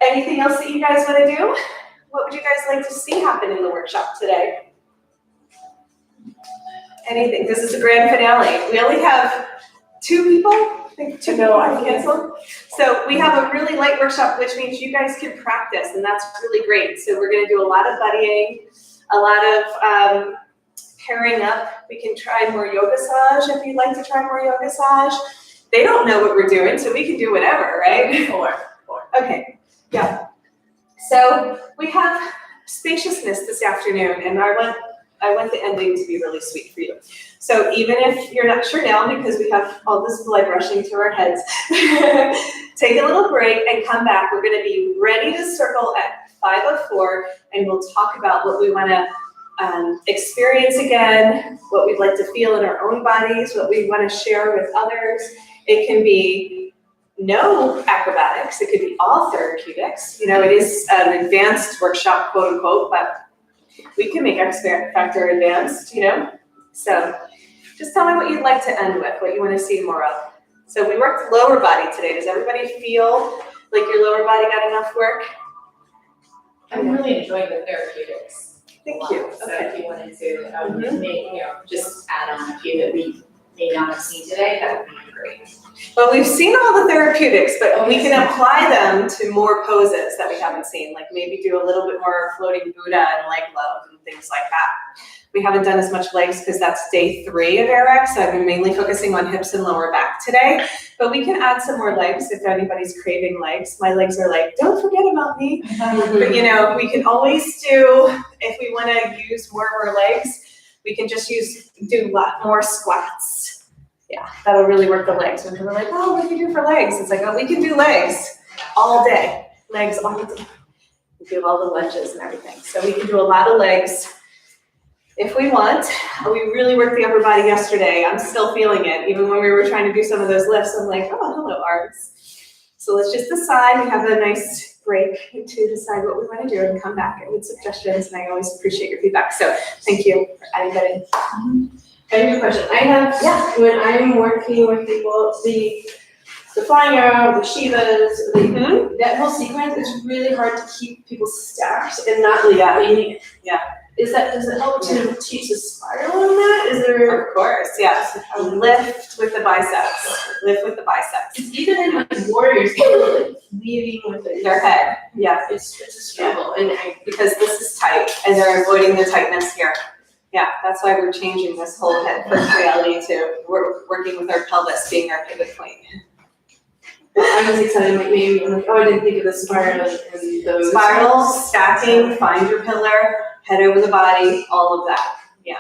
Anything else that you guys want to do? What would you guys like to see happen in the workshop today? Anything. This is the grand finale. We only have 2 people. I think 2 people I canceled. So we have a really light workshop, which means you guys can practice, and that's really great. So we're going to do a lot of buddying, a lot of pairing up. We can try more yoga saj if you'd like to try more yoga saj. They don't know what we're doing, so we can do whatever, right? 4. Okay. Yeah. So we have spaciousness this afternoon, and I want the ending to be really sweet for you. So even if you're not sure now, because we have all this blood rushing to our heads, take a little break and come back. We're going to be ready to circle at 5:04, and we'll talk about what we want to experience again, what we'd like to feel in our own bodies, what we want to share with others. It can be no acrobatics. It could be all therapeutics. You know, it is an advanced workshop, quote unquote, but we can make X Factor advanced, you know? So just tell me what you'd like to end with, what you want to see more of. So we worked lower body today. Does everybody feel like your lower body got enough work? I'm really enjoying the therapeutics. Thank you. So Okay. if you wanted to make, just add on a few that we may not have seen today, that would be great. Well, we've seen all the therapeutics, but we can apply them to more poses that we haven't seen, like maybe do a little bit more floating Buddha and leg love and things like that. We haven't done as much legs because that's day 3 of AYRx. I've been mainly focusing on hips and lower back today, but we can add some more legs if anybody's craving legs. My legs are like, don't forget about me. But you know, we can always do, if we want to use more of our legs, we can just do a lot more squats. Yeah, that'll really work the legs. When people are like, oh, what do you do for legs? It's like, oh, we can do legs all day. Legs all day. We do all the lunges and everything. So we can do a lot of legs if we want. We really worked the upper body yesterday. I'm still feeling it. Even when we were trying to do some of those lifts, I'm like, oh, hello, arms. So let's just decide. We have a nice break to decide what we want to do and come back with suggestions. And I always appreciate your feedback. So thank you for adding that in. I have a question. I have, when I'm working with people, the flying arrow, the Shivas, that whole sequence is really hard to keep people stacked and not leaving. Yeah. Does it help to teach the spiral on that? Is there? Of course, yes. Lift with the biceps. Lift with the biceps. It's even in like warriors, people like leaving with Their head. Yeah. It's a struggle, and Because this is tight, and they're avoiding the tightness here. Yeah, that's why we're changing this whole head first reality to we're working with our pelvis being our pivot point. I was excited, like maybe I'm like, oh, I didn't think of the spiral and those. Spiral, stacking, find your pillar, head over the body, all of that. Yeah.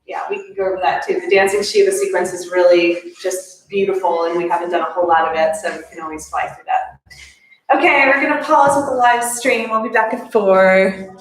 Yeah, we can go over that too. The dancing Shiva sequence is really just beautiful, and we haven't done a whole lot of it, so we can always fly through that. Okay, we're gonna pause with the live stream. We'll be back at 4.